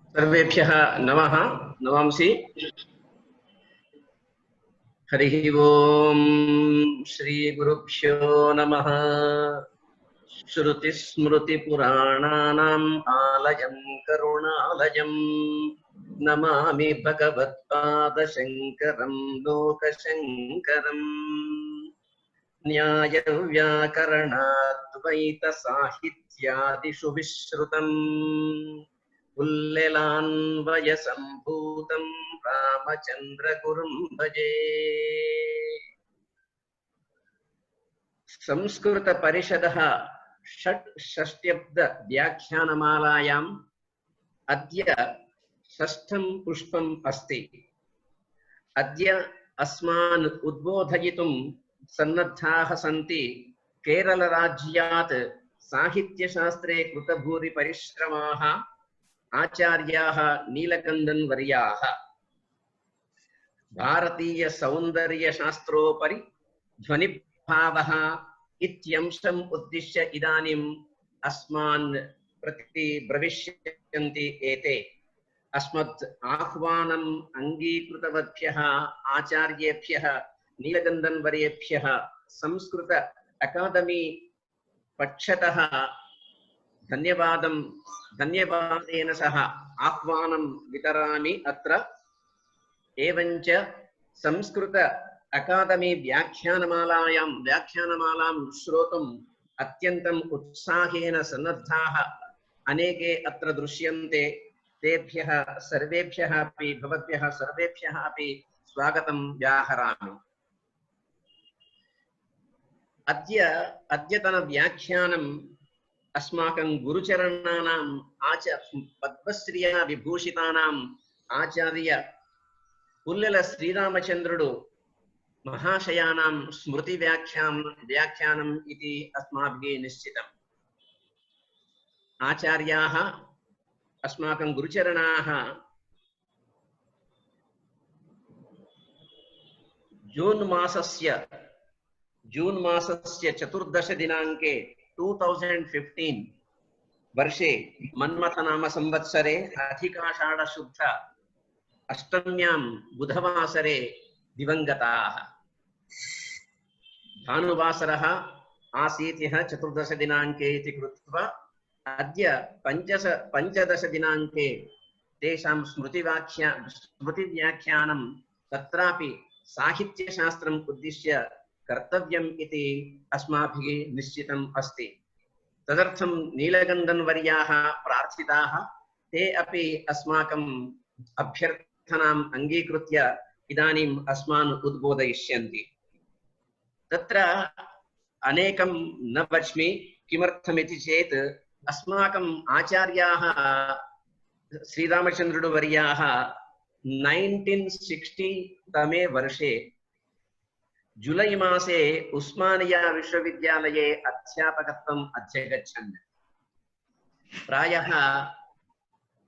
सर्वेभ्यः नमः नमांसि। हरिः ओम् श्रीगुरुभ्यो नमः। श्रुतिस्मृतिपुराणानाम् आलयं करुणालयं नमामि भगवत्पादशङ्करं लोकशङ्करम्। न्यायव्याकरणाद्वैतसाहित्यादिषु विश्रुतम् पुल्लेलान्वयसम्भूतं रामचन्द्रगुरुं भजे। संस्कृतपरिषदः षट्षष्ट्यब्द व्याख्यानमालायाम् अद्य षष्ठं पुष्पम् अस्ति। अद्य अस्मान् उद्बोधयितुं सन्नद्धाः सन्ति केरलराज्यात् साहित्यशास्त्रे कृतभूरिपरिश्रमाः आचार्याः नीलकण्ठन् वर्याः। भारतीय सौन्दर्यशास्त्रोपरि ध्वनिभावः इत्यंशम् उद्दिश्य इदानीम् अस्मान् प्रति प्रविश्यन्ति एते। अस्मत् आह्वानम् अङ्गीकृतवद्भ्यः आचार्येभ्यः नीलकण्ठन् वर्येभ्यः संस्कृत अकादमी पक्षतः धन्यवादेन सह आह्वानं वितरामि अत्र। एवञ्च संस्कृत अकादमी व्याख्यानमालां श्रोतुम् अत्यन्तम् उत्साहेन सन्नद्धाः अनेके अत्र दृश्यन्ते। तेभ्यः सर्वेभ्यः अपि भवद्भ्यः सर्वेभ्यः अपि स्वागतं व्याहरामि। अद्यतन व्याख्यानम् अस्माकं गुरुचरणानां पद्मश्रिया विभूषितानाम् आचार्य पुल्लेल श्रीरामचन्द्रुडु महाशयानां स्मृति व्याख्यानम् इति अस्माभिः निश्चितम्। आचार्याः अस्माकं गुरुचरणाः जून् मासस्य 14 दिनाङ्के 2015 वर्षे मन्मथनाम संवत्सरे अधिकाषाढ शुद्ध अष्टम्यां बुधवासरे दिवङ्गताः। भानुवासरः आसीत् 14 दिनाङ्के इति कृत्वा अद्य 15 दिनाङ्के तेषां स्मृतिव्याख्यानं तत्रापि साहित्यशास्त्रम् उद्दिश्य कर्तव्यम् इति अस्माभिः निश्चितम् अस्ति। तदर्थं नीलकण्ठन् वर्याः प्रार्थिताः। ते अपि अस्माकम् अभ्यर्थनाम् अङ्गीकृत्य इदानीम् अस्मान् उद्बोधयिष्यन्ति। तत्र अनेकं न वच्मि। किमर्थमिति चेत् अस्माकम् आचार्याः श्रीरामचन्द्रुडु वर्याः 1960 तमे वर्षे जुलै मासे उस्मानिया विश्वविद्यालये अध्यापकत्वम् अध्यगच्छन्। प्रायः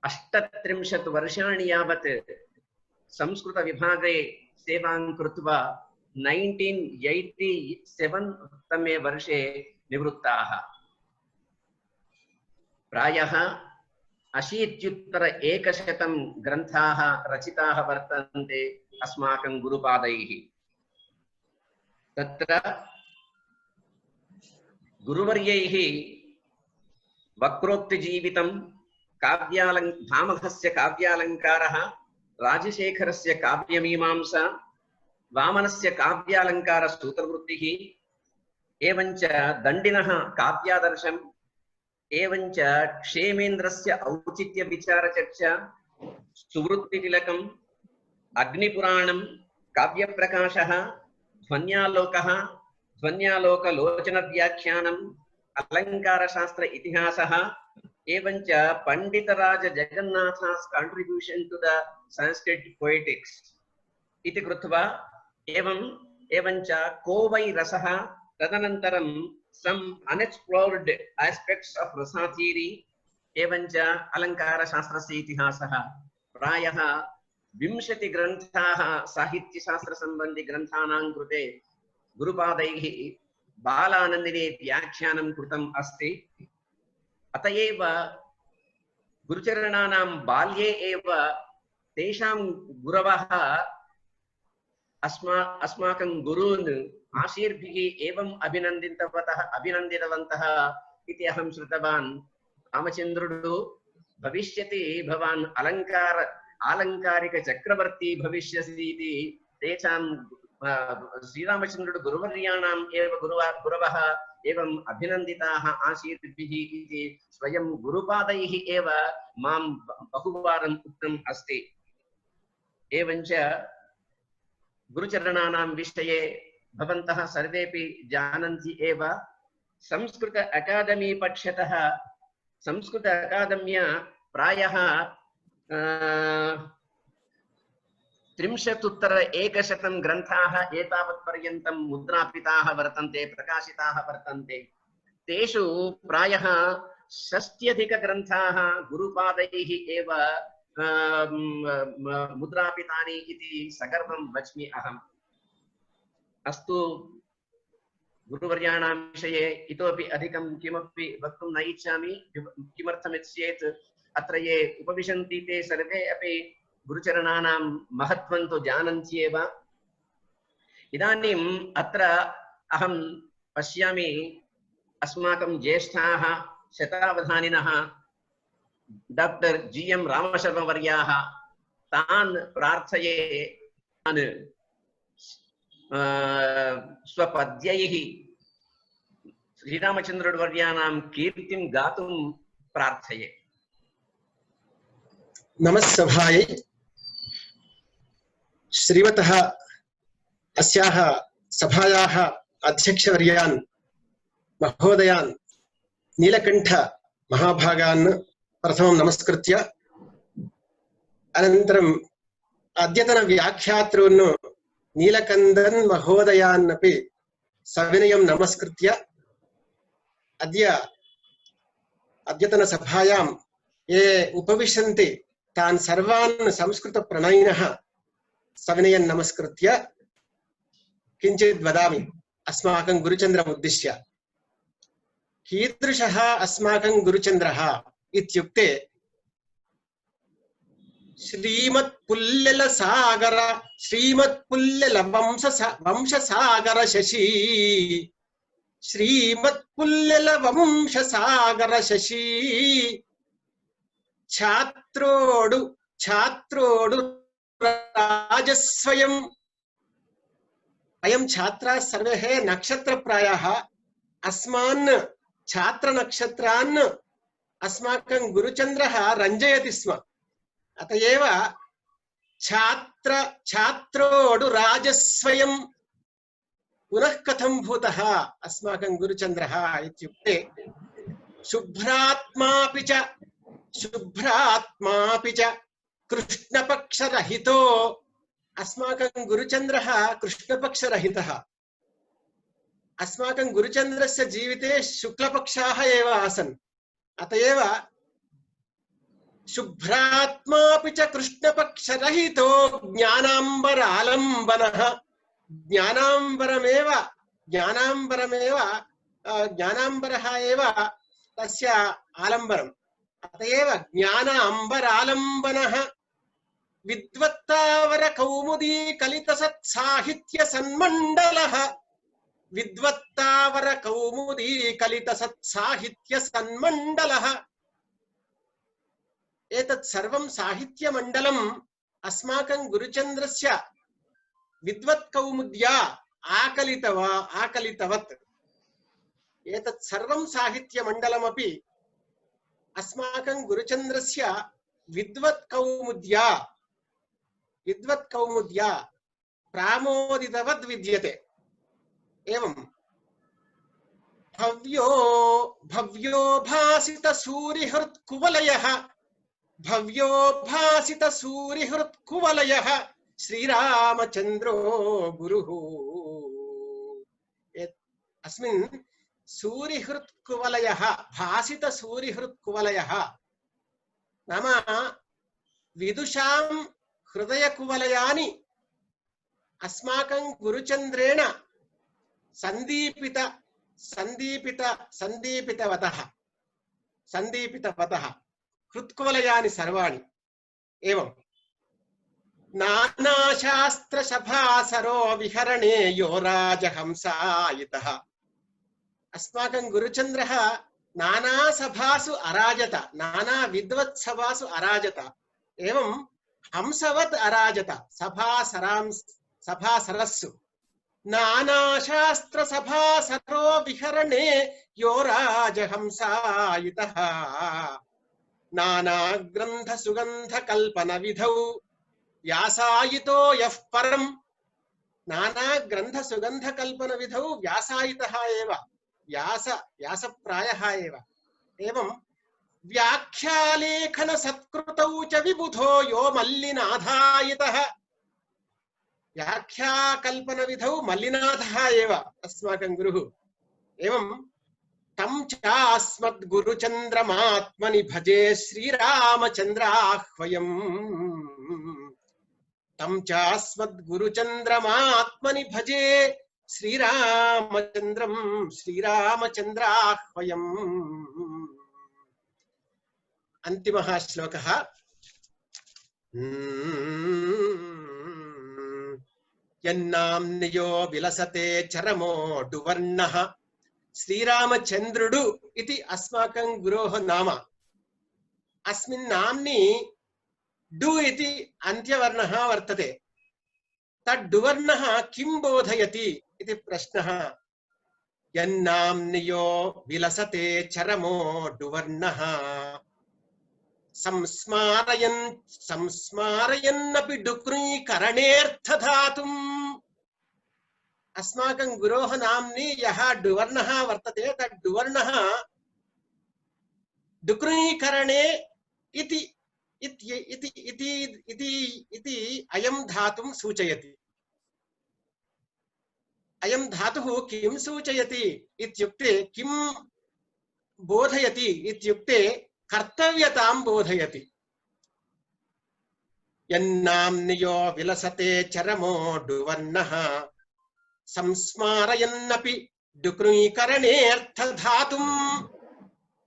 38 वर्षाणि यावत् संस्कृतविभागे सेवां कृत्वा 1987 तमे वर्षे निवृत्ताः। प्रायः 80-100 ग्रन्थाः रचिताः वर्तन्ते अस्माकं गुरुपादैः। तत्र गुरुवर्यैः वक्रोक्तिजीवितं भामहस्य काव्यालङ्कारः, राजशेखरस्य काव्यमीमांसा, वामनस्य काव्यालङ्कारसूत्रवृत्तिः, एवञ्च दण्डिनः काव्यादर्शम्, एवञ्च क्षेमेन्द्रस्य औचित्यविचारचर्चा, सुवृत्तितिलकं, अग्निपुराणं, काव्यप्रकाशः, ध्वन्यालोकः, ध्वन्यालोकलोचनव्याख्यानम्, अलङ्कारशास्त्र इतिहासः, एवञ्च Panditraj Jagannath's contribution to the Sanskrit poetics इति कृत्वा एवञ्च कोवै रसः, तदनन्तरं some unexplored aspects of rasa theory, एवञ्च अलङ्कारशास्त्रस्य इतिहासः। प्रायः 20 ग्रन्थाः साहित्यशास्त्रसम्बन्धि ग्रन्थानां कृते गुरुपादैः बालानन्दिने व्याख्यानं कृतम् अस्ति। अतएव गुरुचरणानां बाल्ये एव तेषां गुरवः अस्माकं गुरून् आशीर्भिः एवम् अभिनन्दितवन्तः इति अहं श्रुतवान्। रामचन्द्रुडु भविष्यति भवान् आलङ्कारिक चक्रवर्ती भविष्यसि इति तेषां श्रीरामचन्द्रुडु गुरुवर्याणाम् एव गुरवः एवम् अभिनन्दिताः आशीर्भिः इति स्वयं गुरुपादैः एव मां बहुवारम् उक्तम् अस्ति। एवञ्च गुरुचरणानां विषये भवन्तः सर्वेपि जानन्ति एव। संस्कृत अकादमी पक्षतः संस्कृत अकादम्या प्रायः 30-100 ग्रन्थाः एतावत्पर्यन्तं मुद्रापिताः वर्तन्ते, प्रकाशिताः वर्तन्ते। तेषु प्रायः 60 ग्रन्थाः गुरुपादैः एव मुद्रापितानि इति सगर्वं वच्मि अहम्। अस्तु, गुरुवर्याणां विषये इतोपि अधिकं किमपि वक्तुं न इच्छामि। किमर्थमित्येत् अत्र ये उपविशन्ति ते सर्वे अपि गुरुचरणानां महत्त्वं तु जानन्ति एव। इदानीम् अत्र अहं पश्यामि अस्माकं ज्येष्ठाः शतावधानिनः डॉक्टर जी.एम. रामशर्मवर्याः, तान् प्रार्थये तान् स्वपद्यैः श्रीरामचन्द्रवर्याणां कीर्तिं गातुं प्रार्थये। नमस्सभायै श्रीमतः अस्याः सभायाः अध्यक्षवर्यान् महोदयान् नीलकण्ठ महाभागान् प्रथमं नमस्कृत्य अनन्तरम् अद्यतन व्याख्यातॄन् नीलकण्ठन् महोदयान् अपि सविनयं नमस्कृत्य अद्यतन सभायां ये उपविशन्ति तान् सर्वान् संस्कृत प्रणयिनः सविनयं नमस्कृत्य किञ्चित् वदामि अस्माकं गुरुचन्द्रम् उद्दिश्य। कीदृशः अस्माकं गुरुचन्द्रः इत्युक्ते श्रीमत्पुल्लेल वंशसागर शशि, श्रीमत्पुल्लेल वंशसागर शशि, छात्रोडु राजस्वयम्। अयं छात्राः सर्वे नक्षत्रप्रायाः। अस्मान् छात्र नक्षत्रान् अस्माकं गुरुचन्द्रः रञ्जयति स्म। अतएव छात्रोडु राजस्वयं पुनः कथं भूतः अस्माकं गुरुचन्द्रः इत्युक्ते शुभ्रात्मापि च कृष्णपक्षरहितो। अस्माकं गुरुचन्द्रः कृष्णपक्षरहितः। अस्माकं गुरुचन्द्रस्य जीविते शुक्लपक्षाः एव आसन्। अतएव शुभ्रात्मापि च कृष्णपक्षरहितो ज्ञानाम्बरालम्बनः। ज्ञानाम्बरः एव तस्य आलम्बनम्। अतएव ज्ञानाम्बरालम्बनः विद्वत्तावर कौमुदी कलितसत्साहित्य सन्मण्डलः। विद्वत्तावर कौमुदी कलितसत्साहित्य सन्मण्डलः। एतत् सर्वं साहित्यमण्डलम् अस्माकं गुरुचन्द्रस्य विद्वत्कौमुद्या आकलितवत्। एतत् सर्वं साहित्यमण्डलमपि अस्माकं गुरुचन्द्रस्य विद्वत्कौमुद्या प्रामोदितवद् विद्यते। एवं भव्यो भासित सूरिहृत्कुवलयः श्रीरामचन्द्रो गुरुः। अस्मिन् सूरिहृत्कुवलयः, भासित सूरिहृत्कुवलयः नाम विदुषां हृदयकुवलयानि अस्माकं गुरुचन्द्रेण सन्दीपितवतः। हृत्कुवलयानि सर्वाणि एवं नानाशास्त्रसभासरो विहरणे यो राजहंसायितः अस्माकं गुरुचन्द्रः नानासभासु अराजत नानाविद्वत्सभासु अराजत एवं हंसवत् अराजत सभासरस्सु नानाशास्त्रसभासरो विहरणे यो राजहंसायितः नानाग्रन्थसुगन्धकल्पनविधौ व्यासायितो यः परम् नानाग्रन्थसुगन्धकल्पनविधौ व्यासायितः एव व्यासप्रायः एव एवं व्याख्यालेखनसत्कृतौ च विबुधो यो मल्लिनाथायितः व्याख्याकल्पनविधौ मल्लिनाथः एव अस्माकं गुरुः एवं तं चास्मद्गुरुचन्द्रमात्मनि भजे श्रीरामचन्द्राह्वयम् तं चास्मद्गुरुचन्द्रमात्मनि भजे श्रीरामचन्द्राह्वयम् अन्तिमः श्लोकः यन्नाम्नियो विलसते चरमोडुवर्णः श्रीरामचन्द्रुडु इति अस्माकं गुरोः नाम अस्मिन् नाम्नि डु इति अन्त्यवर्णः वर्तते तड्डुवर्णः किं बोधयति इति प्रश्नः यन्नाम्नियो विलसते चरमोडुवर्णः संस्मारयन्नपि डुक्रीकरणेऽर्थधातुम् अस्माकं गुरोः नाम्नि यः डुवर्णः वर्तते तड्डुवर्णः डुक्रीकरणे इति अयं धातुं सूचयति अयं धातुः किं सूचयति इत्युक्ते किं बोधयति इत्युक्ते कर्तव्यतां बोधयति यन्नाम्नियो विलसते चरमोडुवर्णः संस्मारयन्नपि डुक्रीकरणेऽर्थधातुं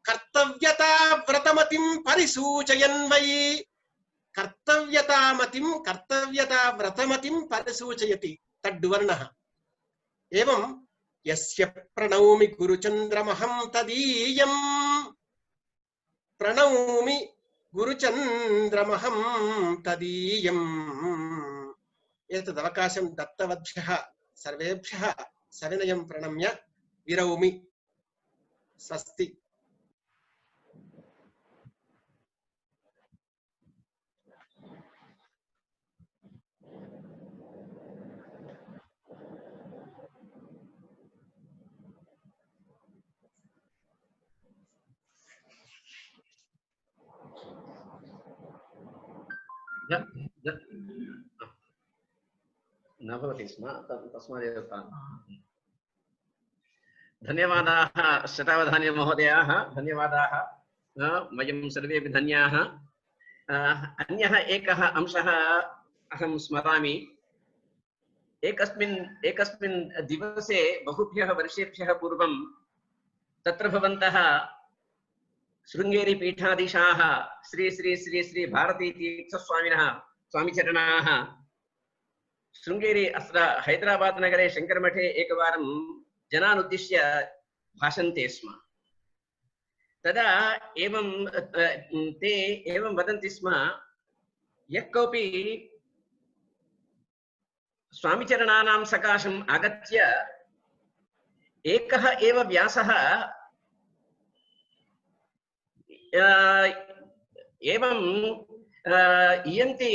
कर्तव्यता व्रतमतिं परिसूचयन् वै कर्तव्यता व्रतमतिं परिसूचयति तड्डुवर्णः एवं यस्य प्रणौमि गुरुचन्द्रमहं तदीयम् प्रणौमि गुरुचन्द्रमहं तदीयम् एतदवकाशं दत्तवद्भ्यः सर्वेभ्यः सविनयं प्रणम्य विरौमि स्वस्ति। न भवति स्म तस्मादेव धन्यवादाः शतावधानी महोदयाः धन्यवादाः वयं सर्वेपि धन्याः अन्यः एकः अंशः अहं स्मरामि एकस्मिन् दिवसे बहुभ्यः वर्षेभ्यः पूर्वं तत्र भवन्तः शृंगेरी पीठाधीशाः श्री श्री श्री श्री भारती तीर्थस्वामिनः स्वामिचरणाः शृंगेरी अत्र हैदराबाद नगरे शंकरमठे एकवारं जनान् उद्दिश्य भाषन्ते स्म तदा एवं ते एवं वदन्ति स्म यः कोऽपि स्वामिचरणानां सकाशम् आगत्य एकः एव व्यासः एवं इयन्ति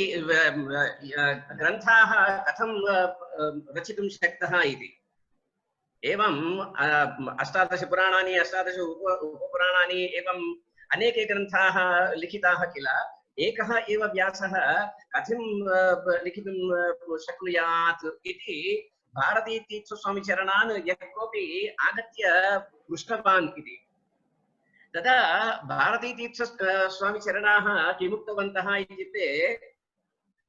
ग्रन्थाः कथं रचितुं शक्तः इति एवं 18 पुराणानि 18 उपपुराणानि एवं अनेके ग्रन्थाः लिखिताः किल एकः एव व्यासः कथं लिखितुं शक्नुयात् इति भारतीतीर्थस्वामिचरणान् यः कोऽपि आगत्य पृष्टवान् इति तदा भारतीतीर्थस्वामिचरणाः किमुक्तवन्तः इत्युक्ते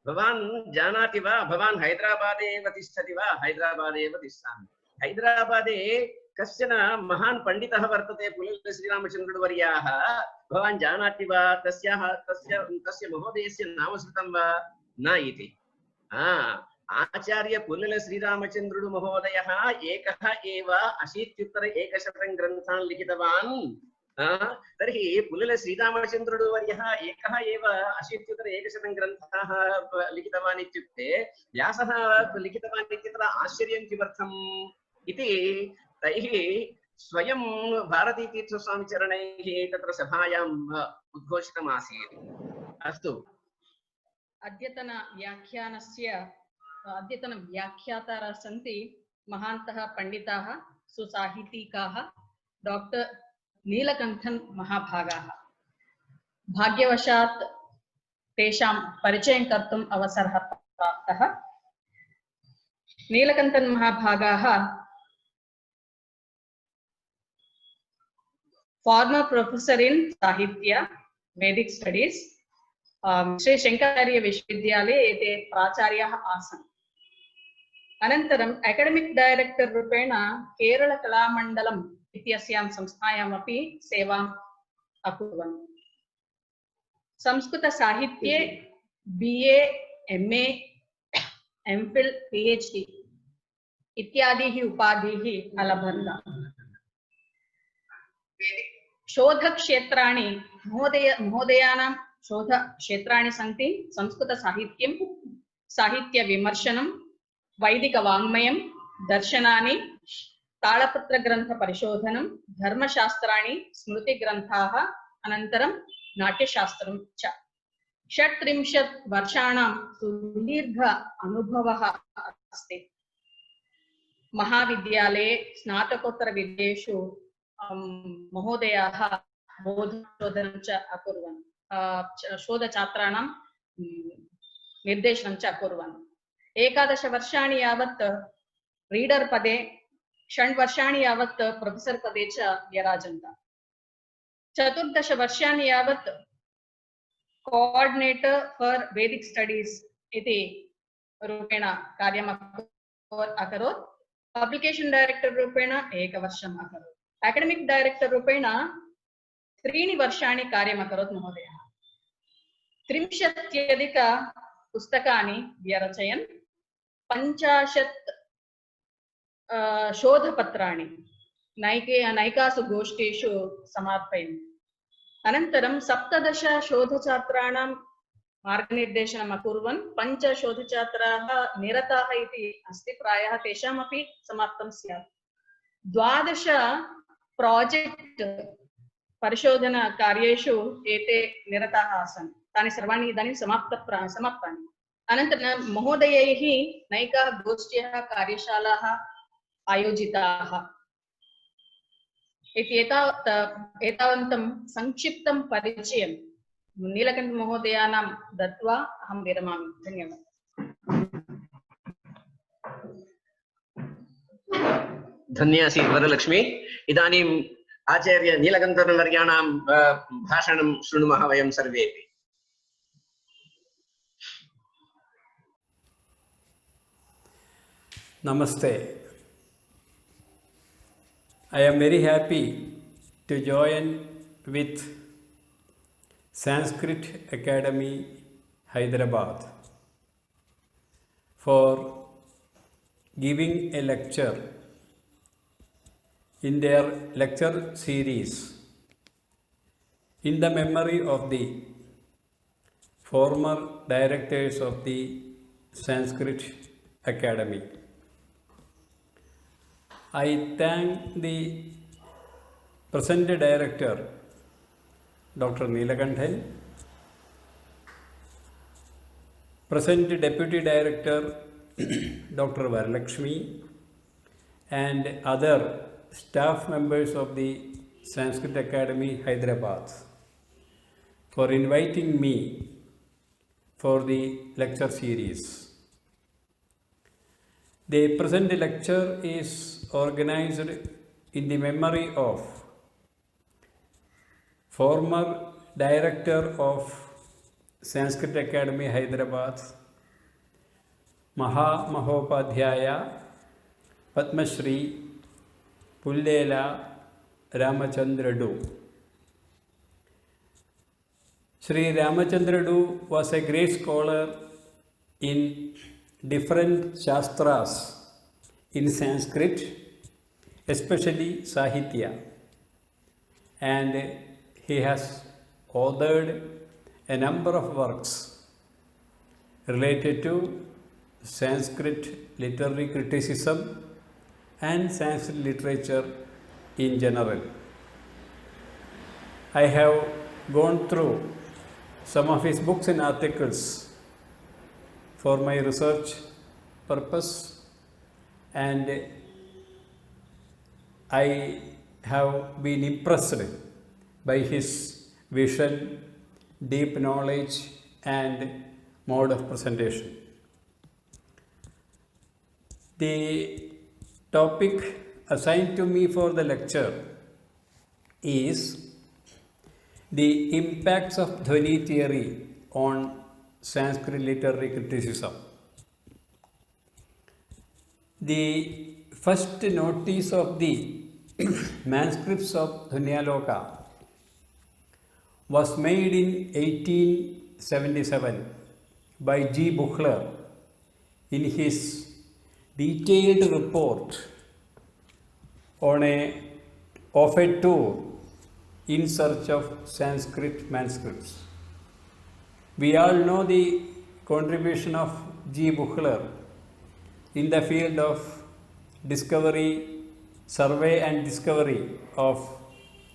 भवान् जानाति वा भवान् हैदराबादे एव तिष्ठति वा हैदराबादे एव तिष्ठामि हैदराबादे कश्चन महान् पंडितः वर्तते पुलिल श्रीरामचन्द्रवर्याः भवान् जानाति वा तस्य महोदयस्य नाम श्रुतं वा न इति आचार्य पुलिल श्रीरामचन्द्रुडु महोदयः एकः एव 80-100 ग्रन्थान् लिखितवान् तर्हि पुलिल श्रीरामचन्द्रुडु वर्यः एकः एव 80-100 ग्रन्थाः लिखितवान् इत्युक्ते व्यासः लिखितवान् इत्यत्र आश्चर्यं किमर्थम् इति तैः स्वयं भारतीतीर्थस्वामिचरणैः तत्र सभायाम् उद्घोषितमासीत्। अस्तु अद्यतन व्याख्यातारः सन्ति महान्तः पंडिताः सुसाहितीकाः डॉक्टर नीलकण्ठन् महाभागाः। भाग्यवशात् तेषां परिचयं कर्तुम् अवसरः प्राप्तः। नीलकण्ठन् महाभागाः former professor in Sahitya Vedic Studies Shri Shankaracharya विश्वविद्यालये एते प्राचार्याः आसन्। अनन्तरम् अकाडेमिक् डैरेक्टर् रूपेण केरल कलामण्डलम् इत्यस्यां संस्थायामपि सेवाम् अकुर्वन्। संस्कृत साहित्ये BA, MA, MPhil, PhD इत्यादिः उपाधिः अलभन्त। शोधक्षेत्राणि महोदयानां शोधक्षेत्राणि सन्ति संस्कृतसाहित्यं, साहित्यविमर्शनं, वैदिकवाङ्मयं, दर्शनानि, तालपत्रग्रन्थपरिशोधनं, धर्मशास्त्राणि, स्मृतिग्रन्थाः, अनन्तरं नाट्यशास्त्रं च। 36 वर्षाणां सुदीर्घ अनुभवः अस्ति। महाविद्यालये स्नातकोत्तरविद्येषु महोदयाः बोधनशोधनं च अकुर्वन्, शोधछात्राणां निर्देशनं च अकुर्वन्। 11 वर्षाणि यावत् रीडर् पदे, 6 वर्षाणि यावत् प्रोफेसर् पदे च व्यराजन्त। 14 वर्षाणि यावत् कोऑर्डिनेटर फॉर वैदिक स्टडीज इति रूपेण कार्यम् अकरोत्। पब्लिकेशन डायरेक्टर रूपेण 1 वर्षम् अकरोत्। अकाडेमिक डायरेक्टर रूपेण 3 वर्षाणि कार्यम् अकरोत् महोदयः। 30 पुस्तकानि व्यरचयन्, 50 शोधपत्राणि नैकासु गोष्ठीषु समार्पयन्। अनन्तरं 17 शोधछात्राणां मार्गनिर्देशनम् अकुर्वन्। 5 शोधछात्राः निरताः इति अस्ति, प्रायः तेषामपि समाप्तं स्यात्। 12 प्रोजेक्ट् परिशोधन कार्येषु एते निरताः आसन्, तानि सर्वाणि इदानीं समाप्तानि। अनन्तरं महोदयैः नैकाः गोष्ठ्यः कार्यशालाः आयोजिताः। एतावन्तं संक्षिप्तं परिचयं नीलकण्ठ महोदयानां दत्वा अहं विरमामि। धन्यवादः। धन्यासि वरलक्ष्मी। इदानीम् आचार्य नीलकण्ठवर्याणां भाषणं शृणुमः वयं सर्वेपि। Namaste. I am very happy to join with Sanskrit Academy, Hyderabad, for giving a lecture in their lecture series in the memory of the former directors of the Sanskrit Academy. I thank the present director, Dr. Neelakanthan, present deputy director, Dr. Varalakshmi, and other staff members of the Sanskrit Academy, Hyderabad, for inviting me for the lecture series. The present lecture is organized in the memory of former director of Sanskrit Academy, Hyderabad, Mahopadhyaya Padma Shri Pullela Ramachandradu. Sri Ramachandradu was a great scholar in different Shastras in Sanskrit, especially Sahitya, and he has authored a number of works related to Sanskrit literary criticism and Sanskrit literature in general. I have gone through some of his books and articles for my research purpose, and I have been impressed by his vision, deep knowledge, and mode of presentation. The topic assigned to me for the lecture is the impacts of Dhvani theory on Sanskrit literary criticism. The first notice of the manuscripts of Dhvanyaloka was made in 1877 by G. Buchler in his detailed report on of a tour in search of Sanskrit manuscripts. We all know the contribution of G. Buchler in the field of discovery, survey and discovery of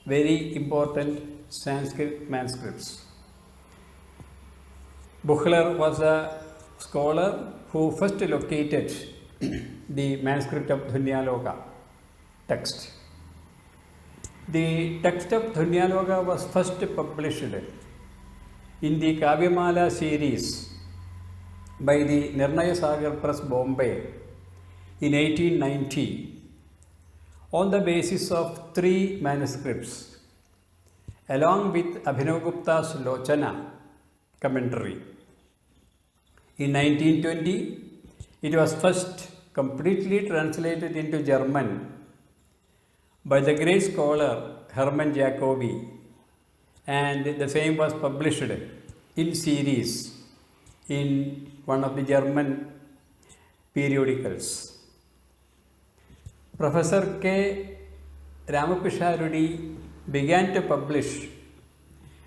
very important Sanskrit manuscripts. Buchler was a scholar who first located the manuscript of Dhvanyaloka text. The text of Dhvanyaloka was first published in the Kavyamala series by the Nirnaya Sagar Press, Bombay in 1890 on the basis of 3 manuscripts along with Abhinav Gupta's Lochana commentary. In 1920, it was first completely translated into German by the great scholar Hermann Jacobi, and the same was published in series in one of the German periodicals. Professor K. Ramapisharudi began to publish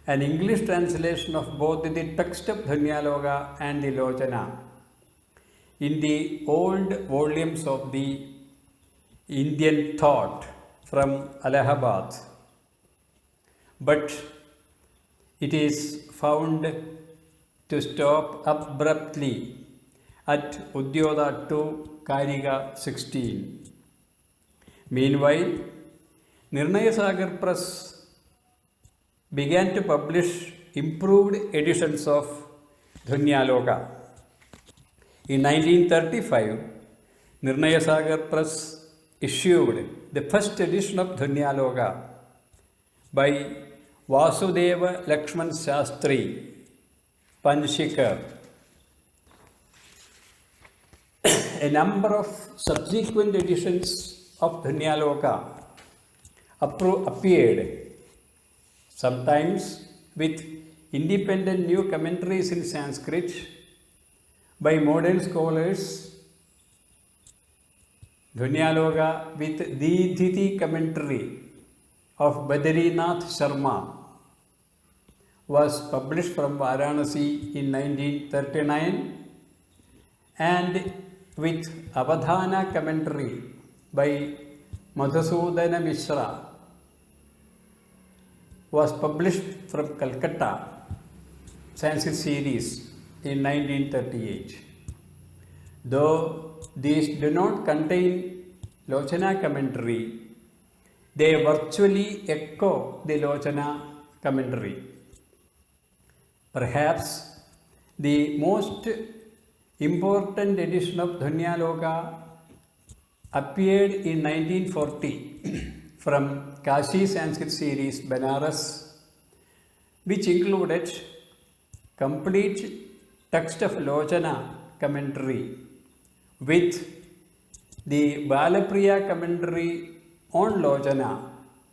an English translation of both the text of Dhvanyaloka and the Lochana in the old volumes of the Indian Thought from Allahabad, but it is found to stop abruptly at Udyoda 2, Karika 16. Meanwhile, Nirnaya Sagar Press began to publish improved editions of Dhvanyaloka. In 1935, Nirnaya Sagar Press issued the first edition of Dhvanyaloka by Vasudeva Lakshman Shastri, Panshikar. A number of subsequent editions of Dhvanyaloka appeared, sometimes with independent new commentaries in Sanskrit by modern scholars. Dhvanyaloka with Didhiti commentary of Badrinath Sharma was published from Varanasi in 1939, and with Avadhana commentary by Madhusudana Mishra was published from Calcutta Sanskrit series in 1938. Though these do not contain Lochana commentary, they virtually echo the Lochana commentary. Perhaps the most important edition of Dhvanyaloka appeared in 1940 from Kashi Sanskrit series, Banaras, which included complete text of Lochana commentary with the Balapriya commentary on Lochana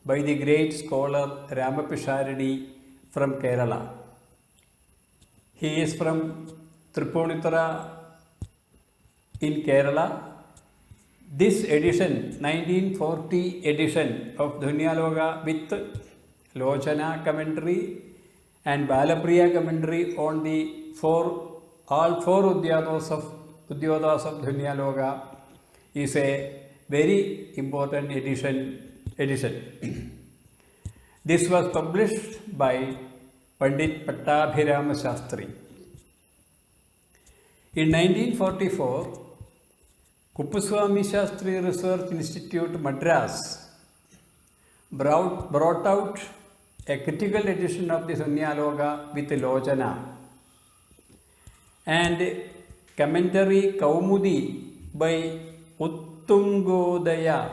by the great scholar Ramapisharidi from Kerala. He is from Tripunithura in Kerala. This edition, 1940 edition of Dhunyaloka with Lochana commentary and Balapriya commentary on the all four Udyotas of Dhunyaloka is a very important edition. This was published by Pandit Pattabhirama Shastri. In 1944, Kuppuswamy Shastri Research Institute, Madras, brought out a critical edition of the Dhunyaloka with Lochana and commentary Kaumudi by Uttungodaya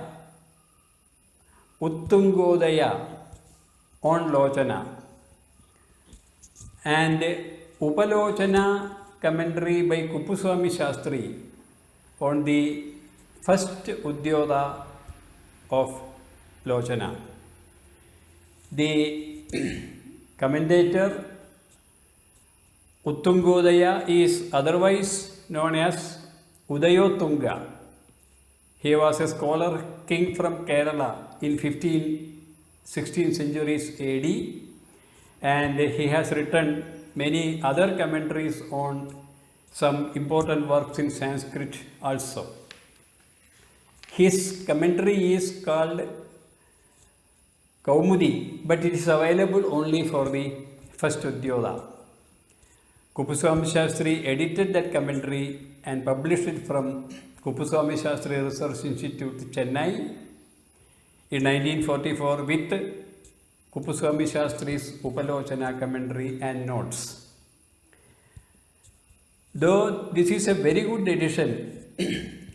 on Lochana and Upalochana commentary by Kuppuswamy Shastri on the first Udyoda of Lochana. The commentator Uttungodaya is otherwise known as Udayotunga. He was a scholar king from Kerala in 16th centuries AD, and he has written many other commentaries on some important works in Sanskrit also. His commentary is called Kaumudi, but it is available only for the first Udyoda. Kuppuswamy Shastri edited that commentary and published it from Kuppuswamy Shastri Research Institute, Chennai in 1944 with Kuppuswamy Shastri's Upalochana commentary and notes. Though this is a very good edition,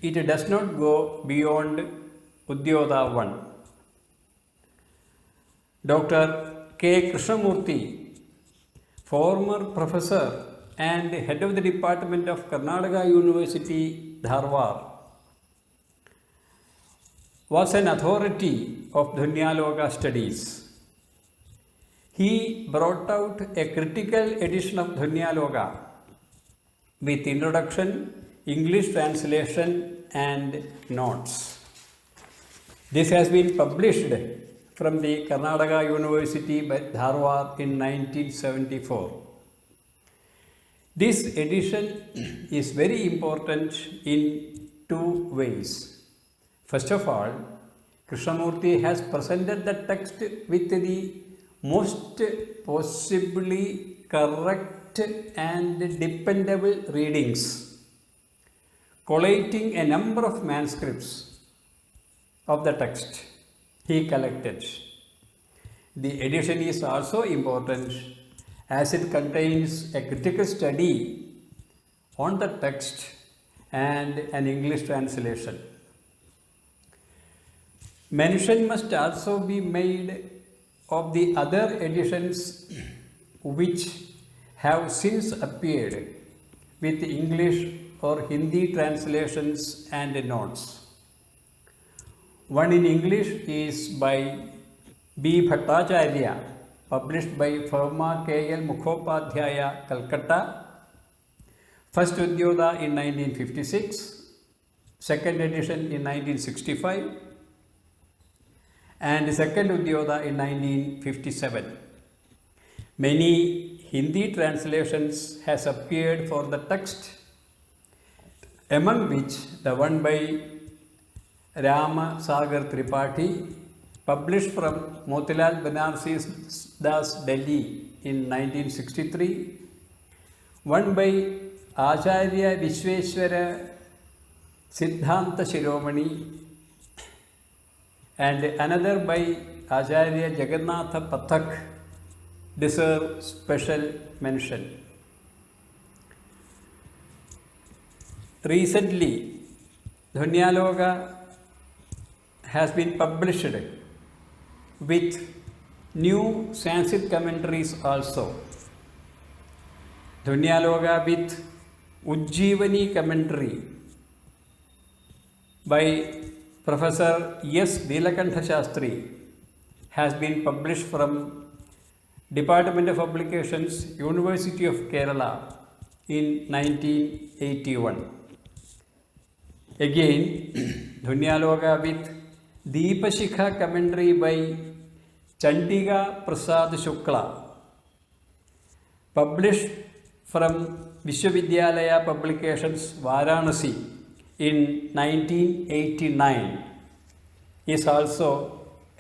it does not go beyond Udyoda 1. Dr. K. Krishnamurthy, former professor and head of the Department of Karnataka University, Dharwad, was an authority of Dhunyaloka studies. He brought out a critical edition of Dhunyaloka with introduction, English translation and notes. This has been published from the Karnataka University by Dharwad in 1974. This edition is very important in two ways. First of all, Krishnamurthy has presented the text with the most possibly correct and dependable readings, collating a number of manuscripts of the text he collected. The edition is also important as it contains a critical study on the text and an English translation. Mention must also be made of the other editions which have since appeared with English or Hindi translations and notes. One in English is by B. Bhattacharya, published by Verma K.L. Mukhopadhyaya, Calcutta. First Udyoda in 1956, second edition in 1965, and second Udyoda in 1957. Many Hindi translations has appeared for the text, among which the one by Rama Sagar Tripathi, published from Motilal Banarsi Das, Delhi in 1963, one by Acharya Vishweshwara Siddhanta Shiromani, and another by Acharya Jagannatha Pathak deserve special mention. Recently, Dhunyaloka has been published with new Sanskrit commentaries also. Dhunyaloka with Ujjivani commentary by Professor S. Neelakantha Shastri has been published from Department of Publications, University of Kerala in 1981. Again, Dhunyaloka with Deepashikha commentary by Chandiga Prasad Shukla, published from Vishwavidyalaya Publications, Varanasi in 1989, is also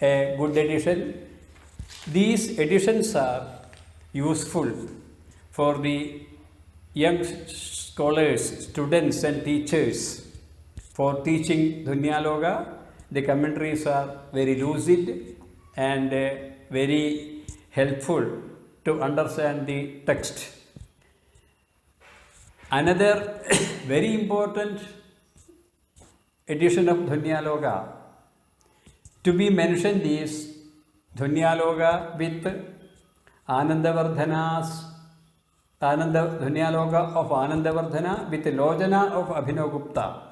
a good edition. These editions are useful for the young scholars, students and teachers for teaching Dhunyaloka. The commentaries are very lucid and very helpful to understand the text. Another very important edition of Dhunyaloka to be mentioned is Dhunyaloka with Dhunyaloka of Anandavardhana with Lojana of Abhinav Gupta,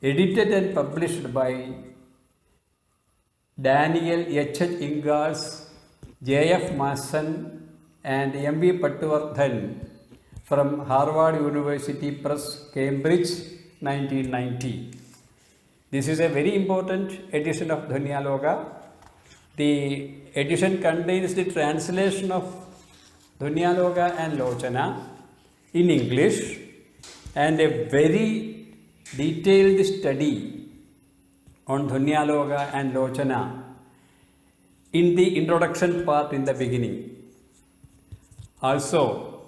edited and published by Daniel H. Ingalls, J.F. Mason and M.V. Pattuvardhan from Harvard University Press, Cambridge, 1990. This is a very important edition of Dhunyaloka. The edition contains the translation of Dhunyaloka and Lochana in English and a very detailed study on Dhunyaloka and Lochana in the introduction part in the beginning. Also,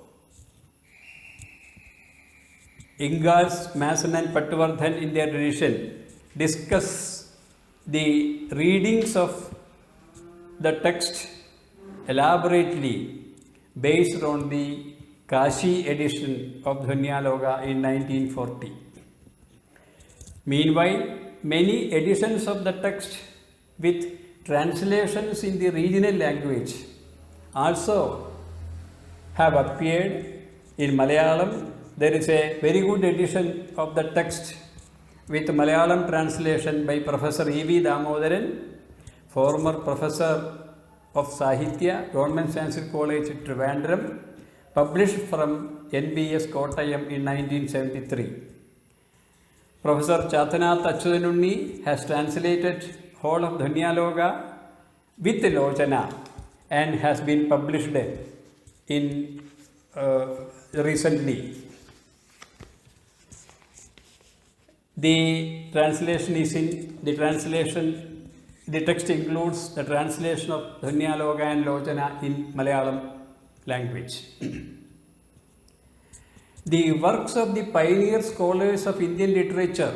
Ingalls, Mason and Pattuvardhan in their edition discuss the readings of the text elaborately based on the Kashi edition of Dhunyaloka in 1940. Meanwhile, many editions of the text with translations in the regional language also have appeared in Malayalam. There is a very good edition of the text with Malayalam translation by Professor E.V. Damodaran, former professor of Sahitya, Government Sanskrit College, Trivandrum, published from NBS Kottayam in 1973. Professor Chathanath Achyutanunni has translated whole of Dhunyaloka with Lochana and has been published in recently. The translation is in the translation. The text includes the translation of Dhunyaloka and Lochana in Malayalam language. The works of the pioneer scholars of Indian literature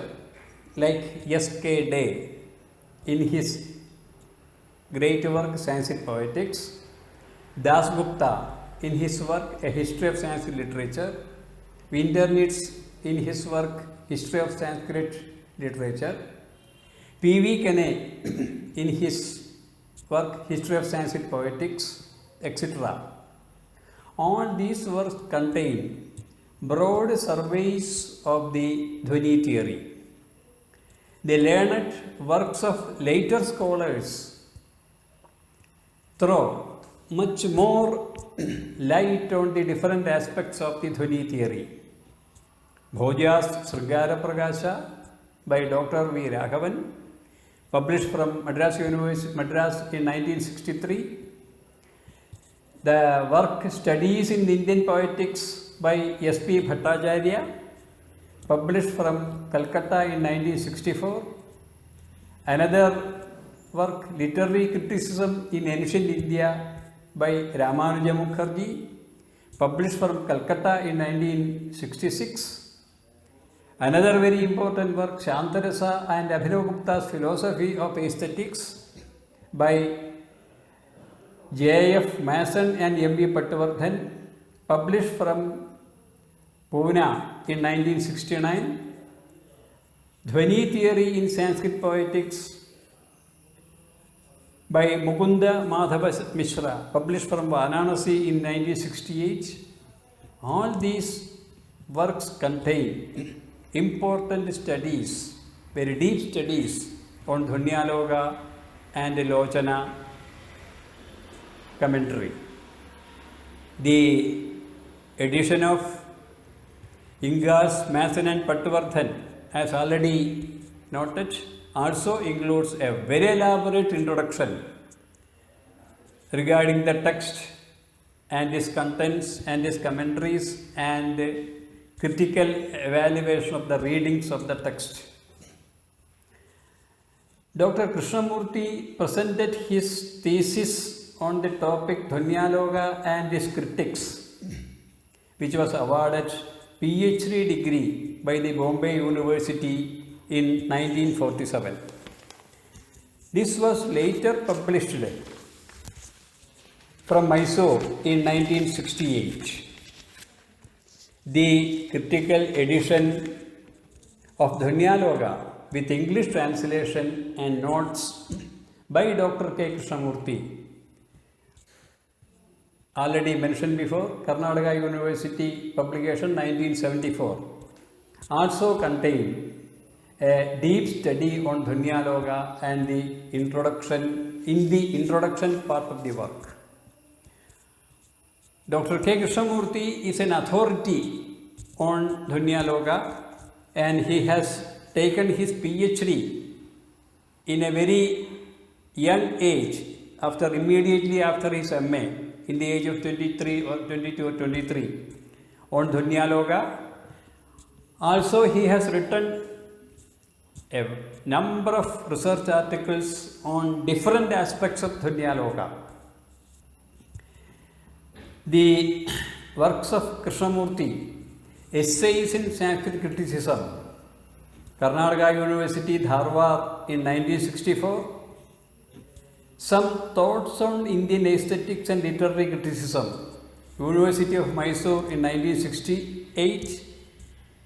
like S.K. Day in his great work Sanskrit Poetics, Das Gupta in his work A History of Sanskrit Literature, Winternitz in his work History of Sanskrit Literature, P.V. Kane in his work History of Sanskrit Poetics, etc. All these works contain broad surveys of the Dhvani theory. The learned works of later scholars throw much more light on the different aspects of the Dhvani theory. Bhoja's Sringara Prakasha by Dr. V. Raghavan, published from Madras University, Madras in 1963. The work Studies in Indian Poetics by S.P. Bhattacharya, published from Calcutta in 1964. Another work, Literary Criticism in Ancient India by Ramanuja Mukherjee, published from Calcutta in 1966. Another very important work, Shantarasa and Abhinav Gupta's Philosophy of Aesthetics by J.F. Mason and M.V. Pattuvardhan, published from Pune in 1969. Dhvani Theory in Sanskrit Poetics by Mukunda Madhava Mishra, published from Varanasi in 1968. All these works contain important studies very deep studies on Dhunyaloka and Lochana commentary. The edition of Ingas, Mason and Pattavardhan, as already noted, also includes a very elaborate introduction regarding the text and its contents and its commentaries and critical evaluation of the readings of the text. Dr. Krishnamurti presented his thesis on the topic Dhunyaloka and its critics, which was awarded PhD degree by the Bombay University in 1947. This was later published from Mysore in 1968. The critical edition of Dhunyaloka with English translation and notes by Dr. K. Krishnamurti, already mentioned before, Karnataka University publication 1974, also contained a deep study on Dhunyaloka and the introduction part of the work. Dr. K. Krishnamurti is an authority on Dhunyaloka, and he has taken his PhD in a very young age, immediately after his MA, in the age of 23 or 22 or 23, on Dhunyaloka. Also, he has written a number of research articles on different aspects of Dhunyaloka. The works of Krishnamurti, Essays in Sanskrit Criticism, Karnataka University, Dharwad in 1964, Some Thoughts on Indian Aesthetics and Literary Criticism, University of Mysore in 1968.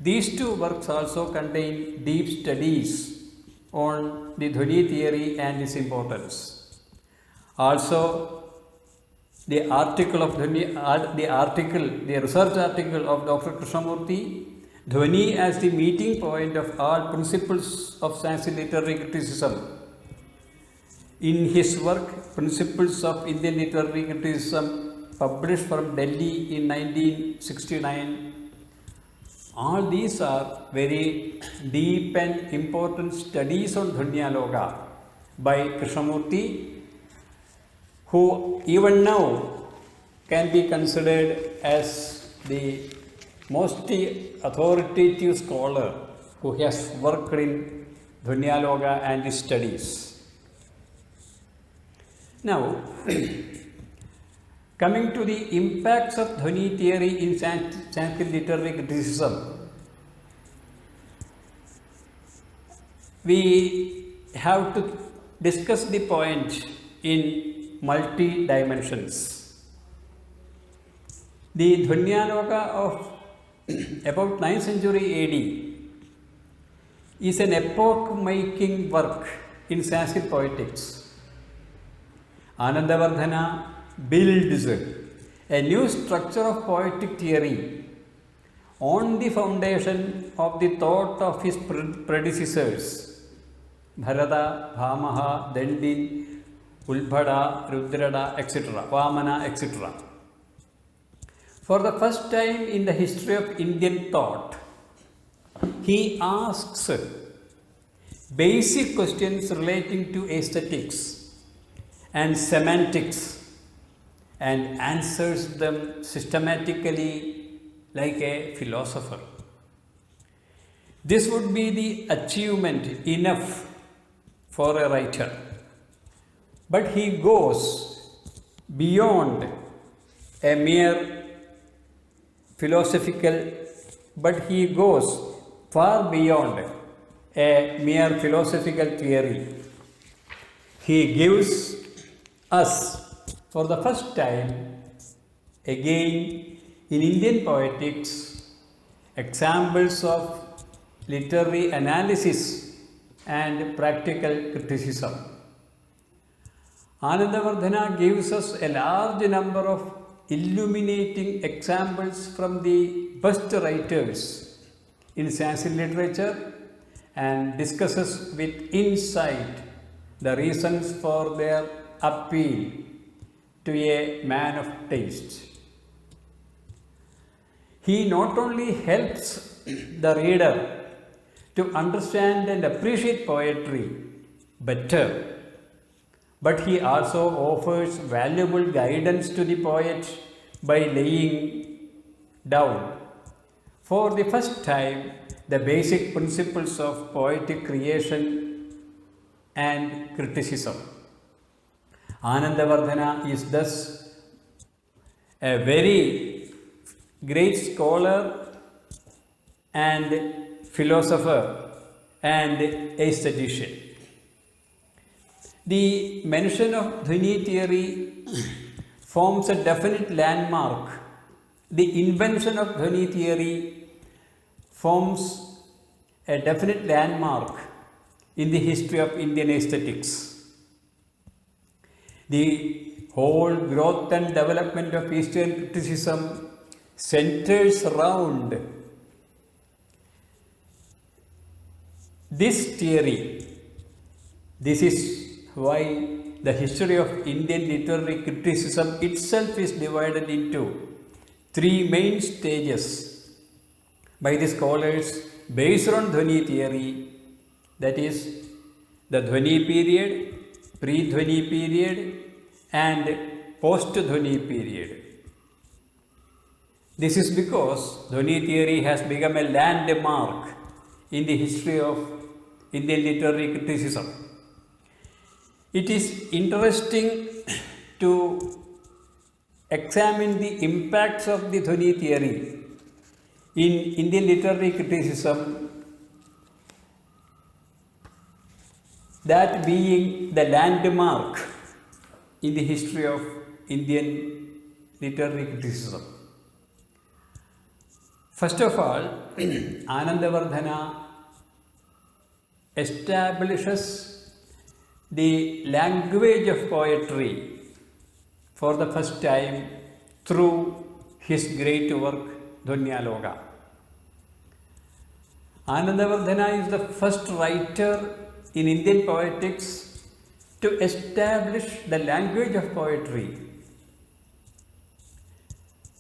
These two works also contain deep studies on the Dhvani theory and its importance. Also, the research article of Dr. Krishnamurti, Dhvani as the meeting point of all principles of Sanskrit literary criticism. In his work, Principles of Indian Literary Criticism, published from Delhi in 1969, all these are very deep and important studies on Dhunyaloka by Krishnamurti, who even now can be considered as the most authoritative scholar who has worked in Dhunyaloka and his studies. Now, coming to the impacts of Dhvani theory in Sanskrit literary criticism, we have to discuss the point in multi-dimensions. The Dhunyaloka of about 9th century AD is an epoch-making work in Sanskrit poetics. Anandavardhana builds a new structure of poetic theory on the foundation of the thought of his predecessors, Bharata, Bhamaha, Dandin, Ulbhada, Rudrada, etc., Vamana, etc. For the first time in the history of Indian thought, he asks basic questions relating to aesthetics and semantics and answers them systematically like a philosopher. This would be the achievement enough for a writer. But he goes beyond a mere philosophical, but he goes far beyond a mere philosophical theory. He gives us, for the first time, again in Indian poetics, examples of literary analysis and practical criticism. Anandavardhana gives us a large number of illuminating examples from the best writers in Sanskrit literature and discusses with insight the reasons for their appeal to a man of taste. He not only helps the reader to understand and appreciate poetry better, but he also offers valuable guidance to the poet by laying down for the first time the basic principles of poetic creation and criticism. Anandavardhana is thus a very great scholar and philosopher and aesthetician. The mention of Dhvani theory forms a definite landmark. The invention of Dhvani theory forms a definite landmark in the history of Indian aesthetics. The whole growth and development of Eastern criticism centers around this theory. This is why the history of Indian literary criticism itself is divided into three main stages by the scholars based on Dhvani theory, that is the Dhvani period, pre-Dhvani period and post-Dhvani period. This is because Dhvani theory has become a landmark in the history of Indian literary criticism. It is interesting to examine the impacts of the Dhvani theory in Indian literary criticism, that being the landmark in the history of Indian literary criticism. First of all, Anandavardhana establishes the language of poetry for the first time through his great work Dhvanyaloka. Anandavardhana is the first writer in Indian poetics to establish the language of poetry.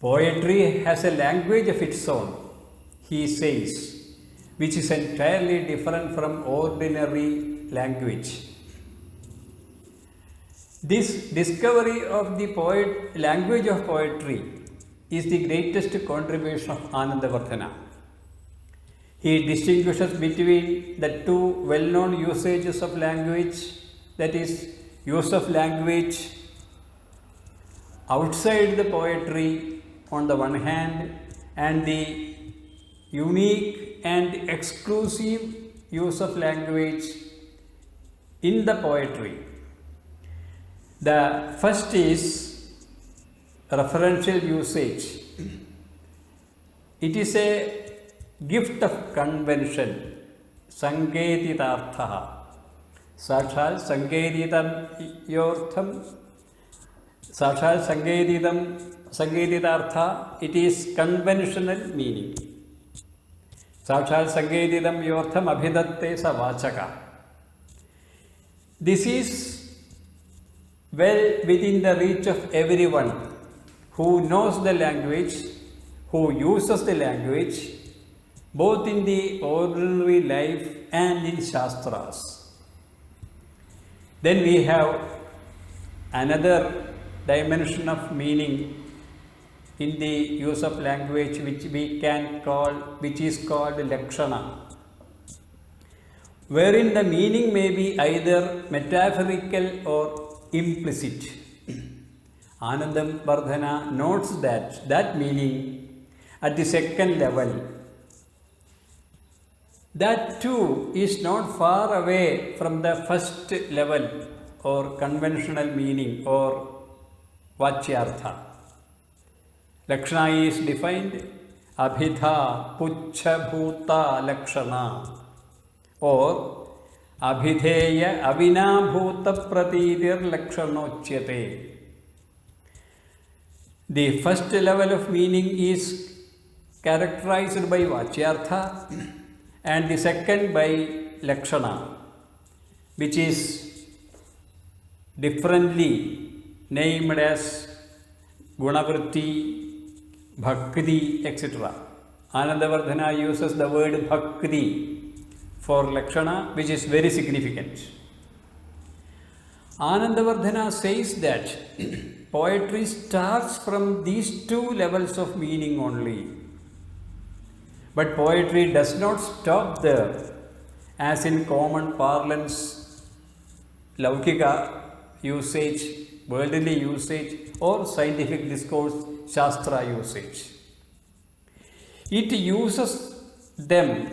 Poetry has a language of its own, he says, which is entirely different from ordinary language. This discovery of the language of poetry is the greatest contribution of Anandavardhana. He distinguishes between the two well-known usages of language, that is, use of language outside the poetry on the one hand, and the unique and exclusive use of language in the poetry. The first is referential usage. It is a gift of convention, Sanketitartha. Sakshal Sanketitam yortham, Sakshal Sanketitartha, it is conventional meaning. Sakshal Sanketitam yortham abhidatte sa vachaka. This is well within the reach of everyone who knows the language, who uses the language, both in the ordinary life and in Shastras. Then we have another dimension of meaning in the use of language which is called Lakshana, wherein the meaning may be either metaphorical or implicit. Anandavardhana notes that meaning at the second level, that too is not far away from the first level or conventional meaning or Vachyartha. Lakshana is defined Abhidha Puchha Bhuta Lakshana or Abhideya Avinabhuta Pratidir Lakshanochyate. The first level of meaning is characterized by Vachyartha and the second by Lakshana, which is differently named as Gunavritti, Bhakti, etc. Anandavardhana uses the word Bhakti for Lakshana, which is very significant. Anandavardhana says that poetry starts from these two levels of meaning only. But poetry does not stop there, as in common parlance, Laukika usage, worldly usage, or scientific discourse, Shastra usage. It uses them,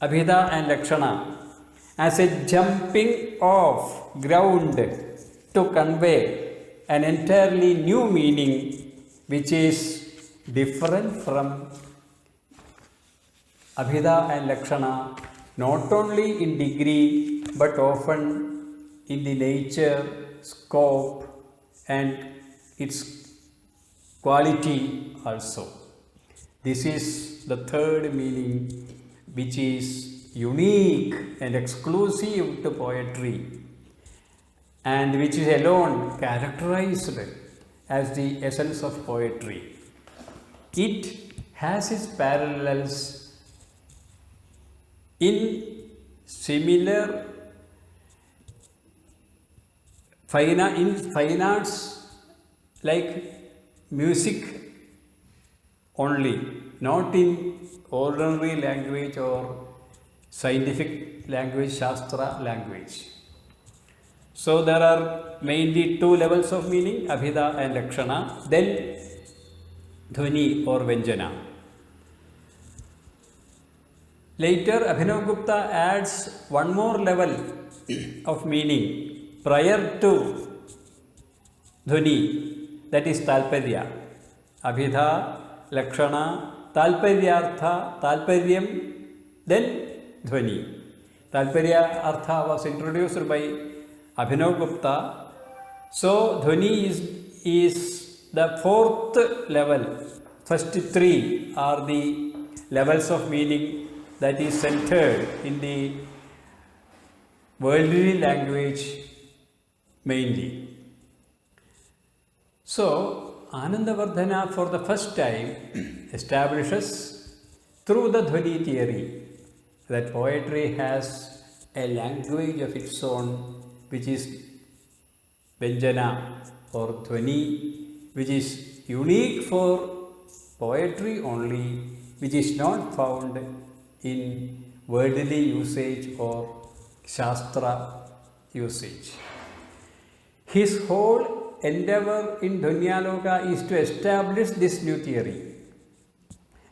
Abhida and Lakshana, as a jumping off ground to convey an entirely new meaning which is different from Abhida and Lakshana, not only in degree but often in the nature, scope and its quality also. This is the third meaning which is unique and exclusive to poetry and which is alone characterized as the essence of poetry. It has its parallels in similar fine arts like music only, not in ordinary language or scientific language, Shastra language. So there are mainly two levels of meaning, Abhida and Lakshana, then Dhvani or Vyanjana. Later, Abhinav Gupta adds one more level of meaning prior to Dhvani, that is Talparya. Abhida, Lakshana, Talparyartha, Talparyam, then Dhvani. Talparya Artha was introduced by Abhinav Gupta. So Dhvani is the fourth level. First three are the levels of meaning that is centered in the worldly language mainly. So Anandavardhana for the first time establishes through the Dhvani theory that poetry has a language of its own which is Vyanjana or Dhvani, which is unique for poetry only, which is not found in worldly usage or Shastra usage. His whole endeavor in Dhvanyaloka is to establish this new theory.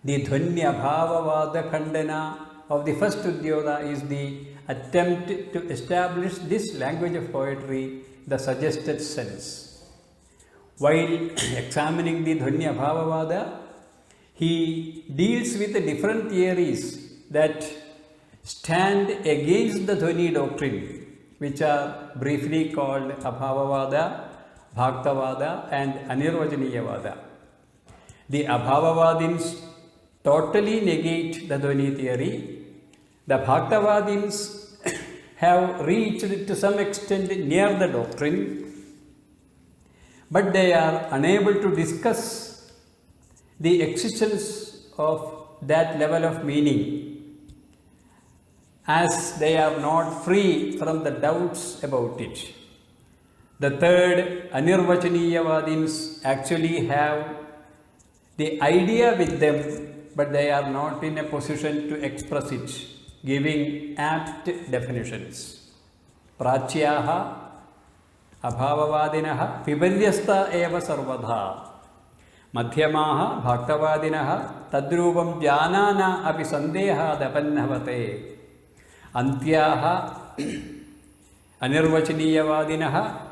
The Dhvanya Bhavavada Khandana of the first Udyoda is the attempt to establish this language of poetry, the suggested sense. While examining the Dhvanya Bhavavada, he deals with the different theories that stand against the Dhvani doctrine, which are briefly called Abhavavada, Bhaktavada and Anirvajaniyavada. The Abhavavadins totally negate the Dhvani theory. The Bhaktavadins have reached to some extent near the doctrine, but they are unable to discuss the existence of that level of meaning, as they are not free from the doubts about it. The third, Anirvajaniyavadins, actually have the idea with them, but they are not in a position to express it, giving apt definitions. Prachyaha, Abhavavadinaha, Viparyasta eva sarvadha. Madhyamaha, Bhaktavadinaha, Tadrupam Jnanana api sandeha dapannavate. Antyaha, Anirvachaniyavadinaha,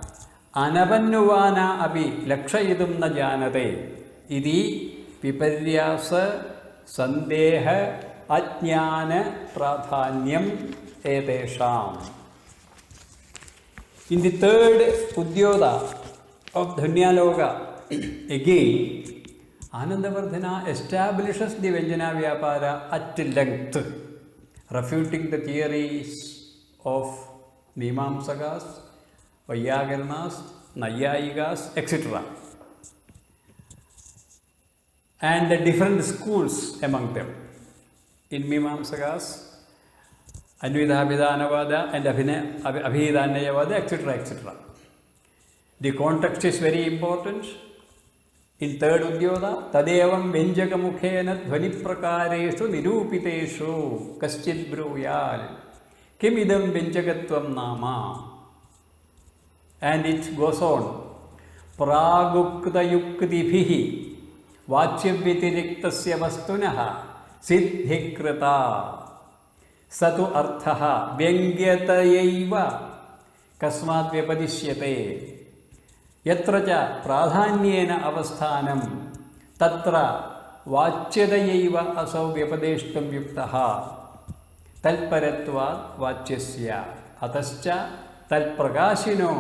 Anavannuvana api lakshayidum na janate. Idi Viparyasa Sandeha Ajnana Pradhanyam Etesham. In the third Udyoda of Dhvanyaloka, again, Anandavardhana establishes the Vyanjana Vyapara at length. refuting the theories of Mimamsakas, Vayagaranas, Nayayikas, etc. and the different schools among them. In Mimamsakas, Anvidabhidanavada and Abhidhanayavada, etc., etc. The context is very important. In third Udyoda, Tadevam Venjakamukhena Dhvaniprakareshu Nirupiteshu Kaschid Bruyal Kimidam Venjakatvam Nama. And it goes on. Pragukta Yukdibhihi Vachyavytiriktasya Vastunaha Siddhikrata Satu Arthaha Vyangyatayaiva Kasmat Vyapadishyate Yatra cha pradhanyena avasthanam tatra vachyadayaiva asau vyapadeshtam yuktaha talparatvat vachyasya atascha talprakashino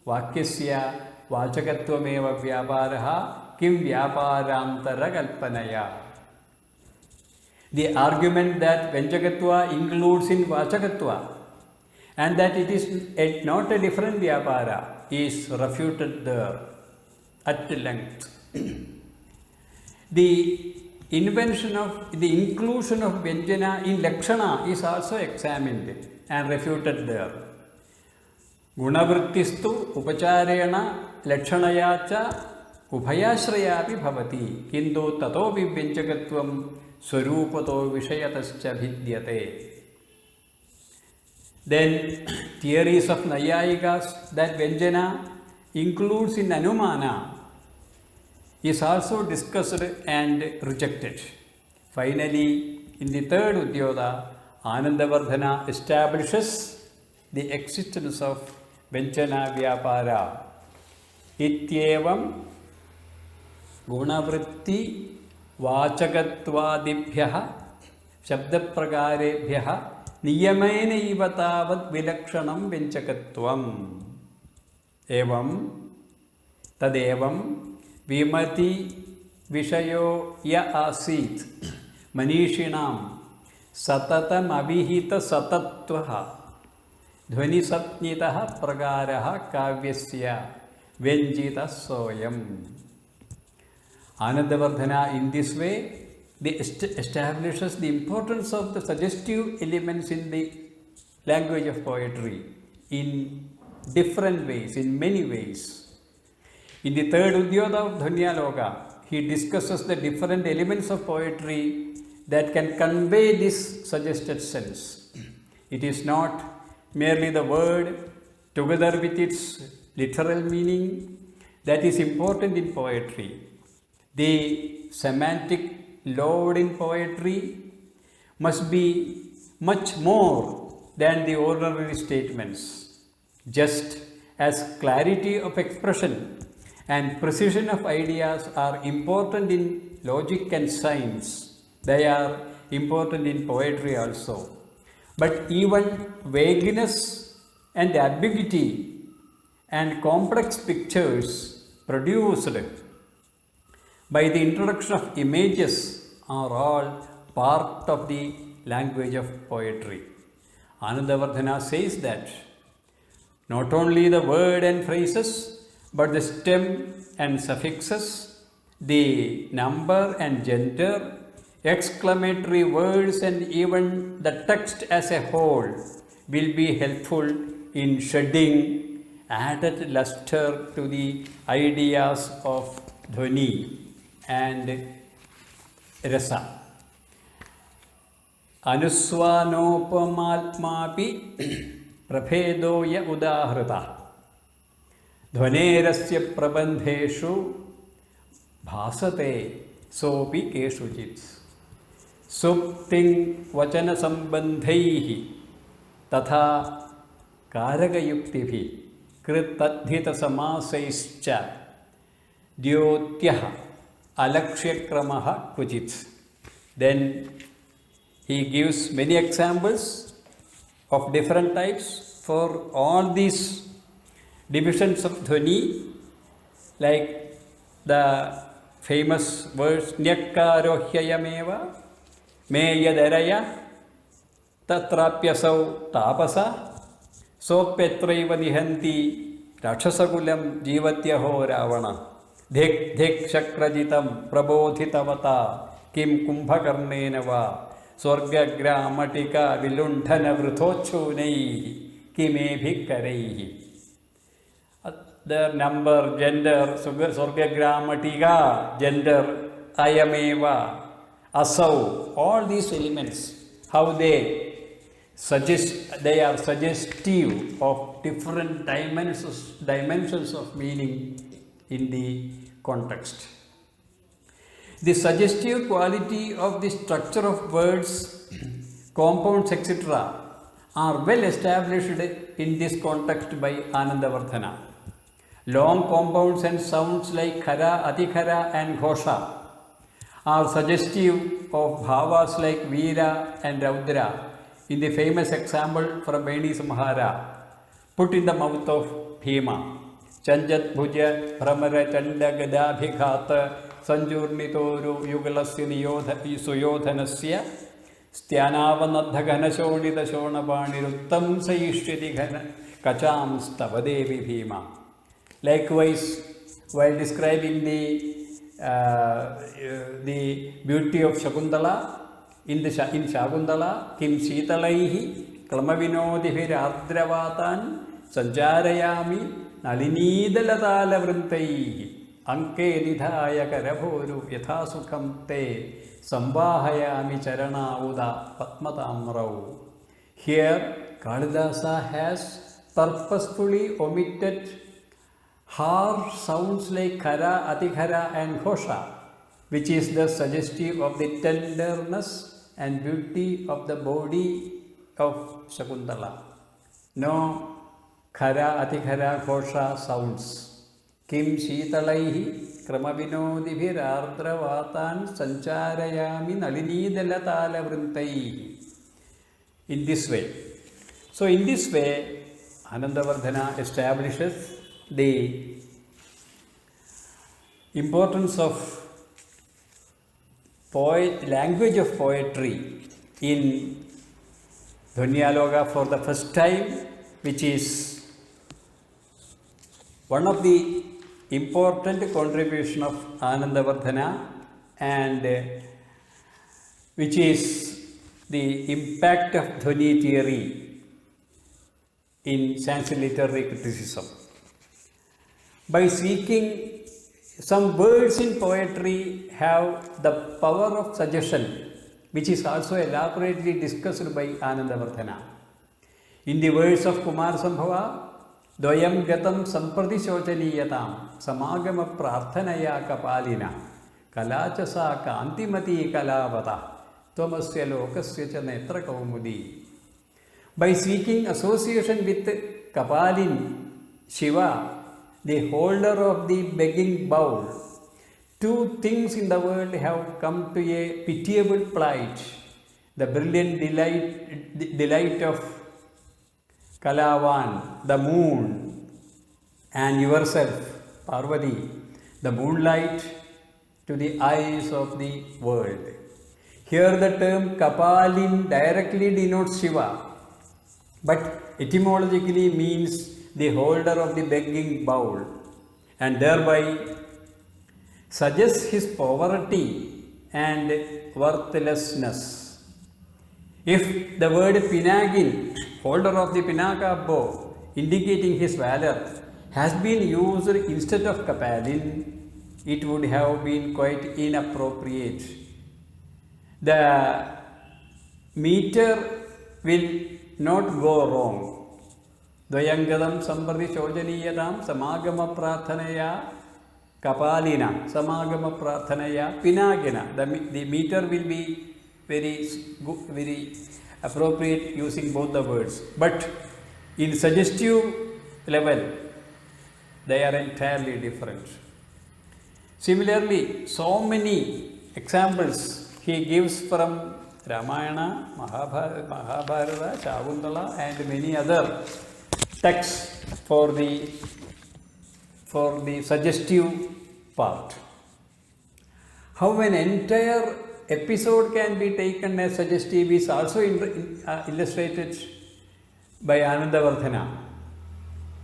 vakyasya vachakattvameva vyaparaha kim vyaparantara kalpanaya. The argument that Venjakatva includes in Vachakatva and that it is not a different vyapara is refuted there at length. The inclusion of Vyanjana in Lakshana is also examined and refuted there. Gunavrittistu upacharena lakshanaya cha ubhayashrayapi bhavati kintu tatopi vyanjakatvam swarupato vishayatascha vidyate. Then theories of Nayayikas that Vyanjana includes in Anumana is also discussed and rejected. Finally, in the third Udyoda, Anandavardhana establishes the existence of Vyanjana Vyapara. Ityevam Gunavritti Vachakatvadibhyaha Shabdaprakarebhyaha Niyamena ivatavat vilakshanam Venchakatvam. Evam tadevam vimati vishayo ya asit manishinam satatam abhihita satatvaha dhvani satnitaha prakaraha kavyasya venjita soyam. Anandavardhana in this way establishes the importance of the suggestive elements in the language of poetry in different ways, in many ways. In the third Udyoda of Dhvanyaloka, he discusses the different elements of poetry that can convey this suggested sense. It is not merely the word together with its literal meaning that is important in poetry. The semantic load in poetry must be much more than the ordinary statements. Just as clarity of expression and precision of ideas are important in logic and science, they are important in poetry also. But even vagueness and ambiguity and complex pictures produced by the introduction of images are all part of the language of poetry. Anandavardhana says that not only the word and phrases, but the stem and suffixes, the number and gender, exclamatory words, and even the text as a whole will be helpful in shedding added luster to the ideas of dhvani and rasa. Anuswanopamalmapi prabhedoya udahrata dhvanerasya prabandheshu bhasate sopi keshuchit supting vachana sambandhaihi tatha karagayuktibhi kritadhita samasaischa dyotyah alakshyakramaha kuchit. Then he gives many examples of different types for all these divisions of dhvani, like the famous verse Nyakkarohyayameva Meyadaraya तत्राप्यसौ तापस सोऽप्यत्रैव निहन्ति राक्षसकुलं जीवत्यहो रावण धिक् धिक् शक्रजितं प्रबोधितवता किं कुम्भकर्णेन वा स्वर्गग्रामटिका विलुण्ठनवृथोच्छूनैः किमेभिः करैः. The number, gender, Swargagramatika, gender, Ayameva, Asau, all these elements, how they are suggestive of different dimensions of meaning in the context. The suggestive quality of the structure of words, compounds, etc. are well established in this context by Anandavardhana. Long compounds and sounds like khara, atikhara and ghosha are suggestive of bhavas like veera and raudra in the famous example from Beni Samhara put in the mouth of Bhima. Chanjat bhuja bhramara chanda gadabhighata sanjurnitoru yugalasya suyodhanasya styanavanaddha ghanashonida shonapaniruttam sayishyati ghana kacham stavadevi Bhima. Likewise, while describing the beauty of Shakuntala, in Shakuntala, Kim Sheetalaihi, Klamavinodihir Ardravatan, Sanjarayami, Nalinidhalatala Vrintaihi, Anke Nidhaya Karabhoru, Yathasukham Te, Sambahayami Charana Uda Patmatamrau. Here, Kalidasa has purposefully omitted harsh sounds like khara, atikhara and ghosha, which is the suggestive of the tenderness and beauty of the body of Shakuntala. No khara, atikhara, ghosha sounds. Kim sheetalaihi kramavinodibhir ardravatan sancharayami nalinidhalatala vrintaihi. In this way. So in this way, Anandavardhana establishes the importance of language of poetry in Dhvanyaloka for the first time, which is one of the important contribution of Anandavardhana and which is the impact of Dhvani theory in Sanskrit literary criticism. By seeking, some words in poetry have the power of suggestion, which is also elaborately discussed by Anandavardhana. In the words of Kumar Sambhava, Dvayam gatam samprati shochaniyatam samagama prarthanaya kapalina kalachasa kantimati kalavata tvamasya lokasya cha netra kaumudi. By seeking association with Kapalin, Shiva, the holder of the begging bowl, two things in the world have come to a pitiable plight: the brilliant delight of Kalavan, the moon, and yourself, Parvati, the moonlight to the eyes of the world. Here the term Kapalin directly denotes Shiva, but etymologically means the holder of the begging bowl, and thereby suggests his poverty and worthlessness. If the word Pinagin, holder of the Pinaka bow, indicating his valor, has been used instead of Kapalin, it would have been quite inappropriate. The meter will not go wrong. Dvayangadam samprati shojaniyadam samagama prarthanaya kapalina samagama prarthanaya pinagina. The meter will be very appropriate using both the words. But in suggestive level, they are entirely different. Similarly, so many examples he gives from Ramayana, Mahabharata, Shakuntala and many other texts for the suggestive part. How an entire episode can be taken as suggestive is also illustrated by Anandavardhana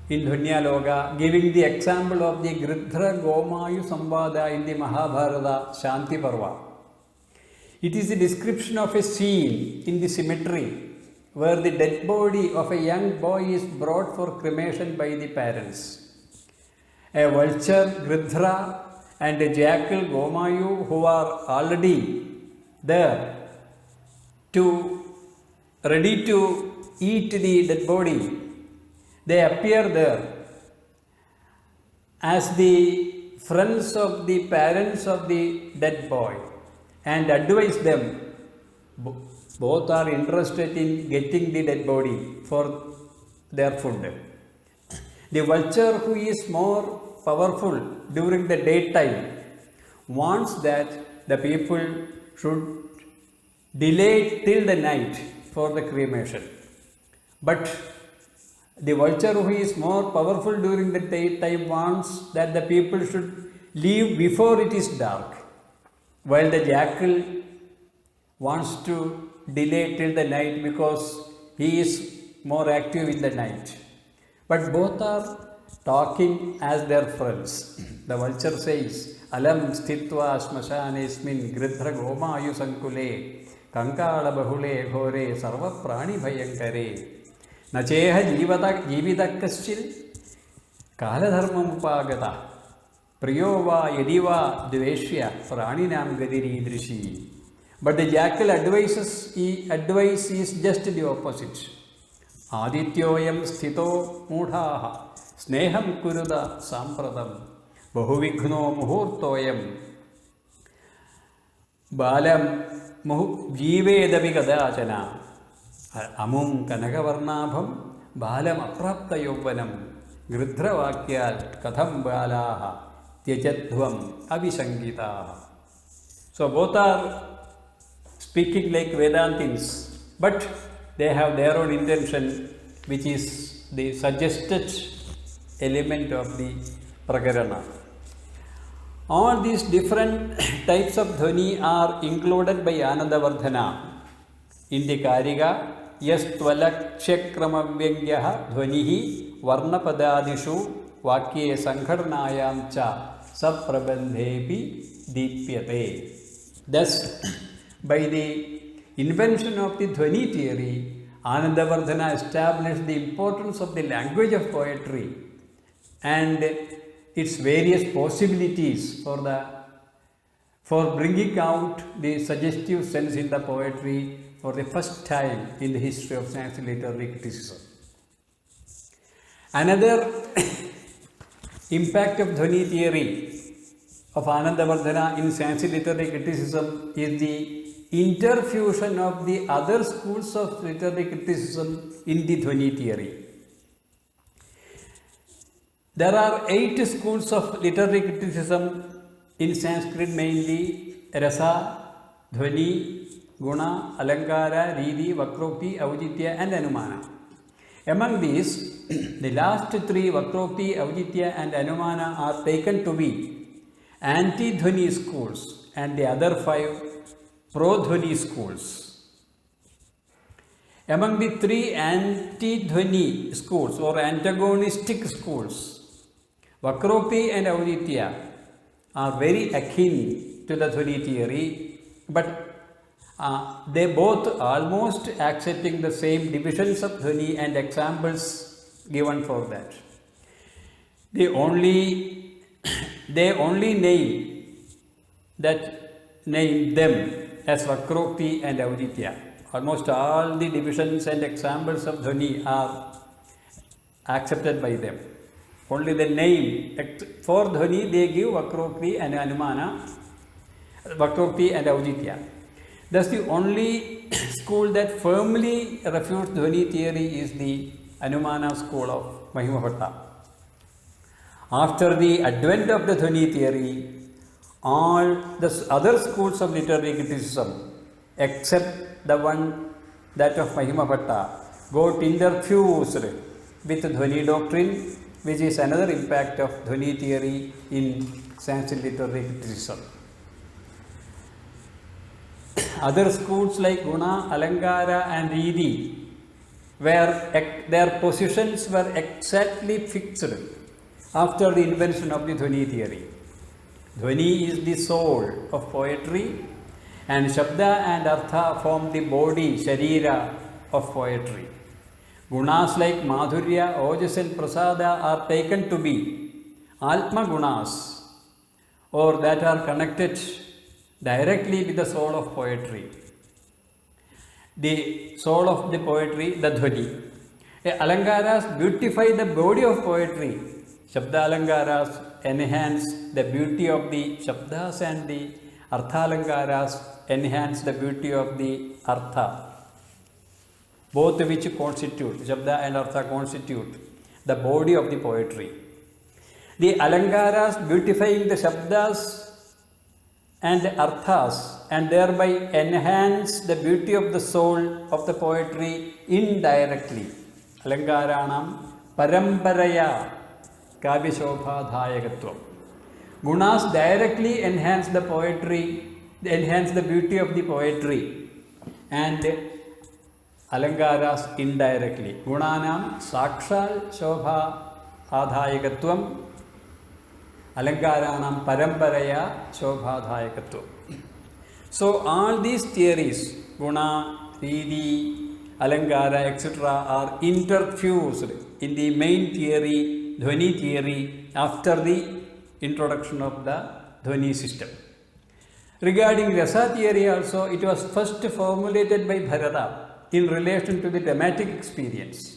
in Dhvanyaloka, giving the example of the Gridhra Gomayu Samvada in the Mahabharata Shanti Parva. It is a description of a scene in the cemetery where the dead body of a young boy is brought for cremation by the parents. A vulture, Gridhra, and a jackal, Gomayu, who are already there ready to eat the dead body, they appear there as the friends of the parents of the dead boy and advise them. Both are interested in getting the dead body for their food. The vulture, who is more powerful during the daytime, wants that the people should delay till the night for the cremation. But the vulture, who is more powerful during the daytime, wants that the people should leave before it is dark, while the jackal wants to delay till the night because he is more active in the night. But both are talking as their friends. The vulture says, Alam sthitva shmashanesmin gridhra gomayu sankule kankala bahule ghore sarva prani bhayankare nacheha jivita kaschil kaladharmam upagata priyo va yadiva dveshya praninam gadiri drishi. But the jackal advice is just the opposite. Adityoyam sthito mudhaha sneham kuruda sampradam bahuvigno muhurtoyam balam jeevedavi gadachana amum kanagavarnabham balam aprapta yovanam gridhra vakyat katham balaha tyajadhvam avisangitaha. So both are speaking like Vedantins, but they have their own intention, which is the suggested element of the Prakarana. All these different types of dhvani are included by Anandavardhana in the Karika. Yastvalakshakramavyangyah dhvanihi varnapadadishu vakye sankharnayam cha saprabandhepi deepyate. Thus, by the invention of the dhvani theory, Anandavardhana established the importance of the language of poetry and its various possibilities for bringing out the suggestive sense in the poetry for the first time in the history of Sanskrit literary criticism. Another impact of dhvani theory of Anandavardhana in Sanskrit literary criticism is the interfusion of the other schools of literary criticism in the dhvani theory. There are 8 schools of literary criticism in Sanskrit, mainly Rasa, Dhvani, Guna, Alankara, Ridi, Vakrokti, Aujitya and Anumana. Among these, the last 3, Vakrokti, Aujitya and Anumana, are taken to be anti-dhvani schools and the other 5 pro-dhvani schools. Among the 3 anti-dhvani schools or antagonistic schools, Vakrokti and Aujitya are very akin to the dhvani theory, but they both almost accepting the same divisions of dhvani and examples given for that. They only name them as Vakrokti and Aujitya. Almost all the divisions and examples of dhvani are accepted by them. Only the name for dhvani they give Vakrokti and Anumana, Vakrokti and Aujitya. Thus the only school that firmly refutes dhvani theory is the Anumana school of Mahimabhatta. After the advent of the dhvani theory, all the other schools of literary criticism, except the one that of Mahimabhatta, got interfused with dhvani doctrine, which is another impact of dhvani theory in Sanskrit literary criticism. other schools like Guna, Alankara and Ridi, where their positions were exactly fixed after the invention of the Dhwani theory. Dhwani is the soul of poetry, and Shabda and Artha form the body, Sharira, of poetry. Gunas like Madhurya, Ojas and Prasada are taken to be Atma Gunas, or that are connected directly with the soul of poetry. The soul of the poetry, the Dhwani. Alankaras beautify the body of poetry. Shabda Alankaras enhance the beauty of the Shabdas, and the Artha Alankaras enhance the beauty of the Artha. Both which constitute, Shabda and Artha constitute the body of the poetry. The Alankaras beautifying the Shabdas and the Arthas, and thereby enhance the beauty of the soul of the poetry indirectly. Alankaranam paramparaya kavyashobhadhayakatvam. Gunas directly enhance the poetry, enhance the beauty of the poetry, and Alankaras indirectly. Gunanam sakshal shobha adhayakatvam, Alankaranam paramparaya shobhadhayakatvam. So all these theories, Guna, Ridi, Alankara, etc., are interfused in the main theory, Dhwani theory, after the introduction of the Dhwani system. Regarding Rasa theory also, it was first formulated by Bharata in relation to the dramatic experience.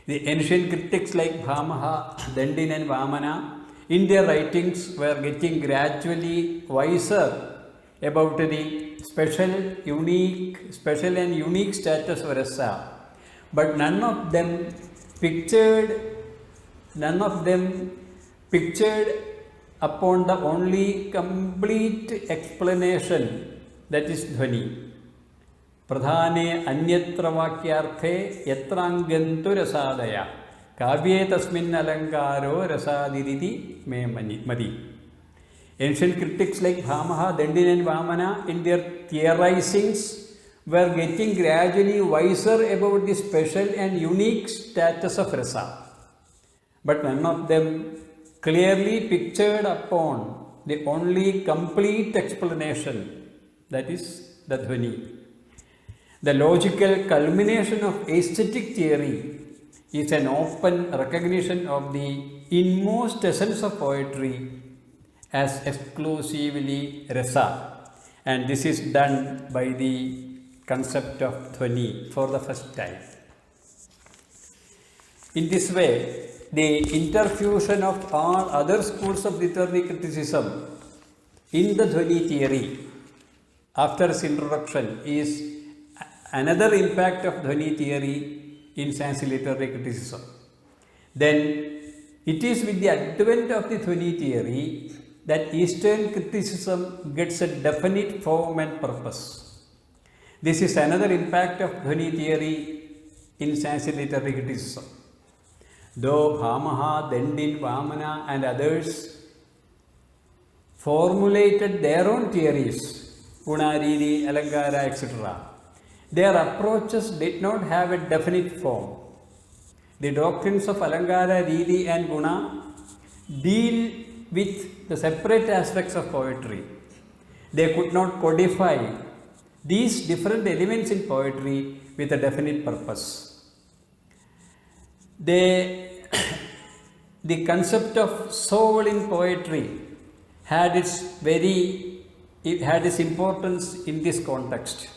The ancient critics like Bhamaha, Dandin and Vamana, in their writings were getting gradually wiser about the special and unique status of Rasa, but none of them pictured upon the only complete explanation, that is Dhwani. Pradhane anyatra vakyarthe yatrangantu rasadaya kavye tasmin alankaro rasadiriti me madi. Ancient critics like Bhamaha, Dandin and Vamana, in their theorizings, were getting gradually wiser about the special and unique status of Rasa, but none of them clearly pictured upon the only complete explanation, that is the Dhwani. The logical culmination of aesthetic theory is an open recognition of the inmost essence of poetry as exclusively Rasa, and this is done by the concept of Dhwani for the first time. In this way, the interfusion of all other schools of literary criticism in the Dhwani theory after its introduction is another impact of Dhwani theory in Sanskrit literary criticism. Then it is with the advent of the Dhwani theory that Eastern criticism gets a definite form and purpose. This is another impact of Dhwani theory in Sanskrit literary criticism. Though Bhamaha, Dandin, Vamana and others formulated their own theories, Guna, Ridi, Alankara, etc., their approaches did not have a definite form. The doctrines of Alankara, Ridi and Guna deal with the separate aspects of poetry. They could not codify these different elements in poetry with a definite purpose. The concept of soul in poetry had its importance in this context.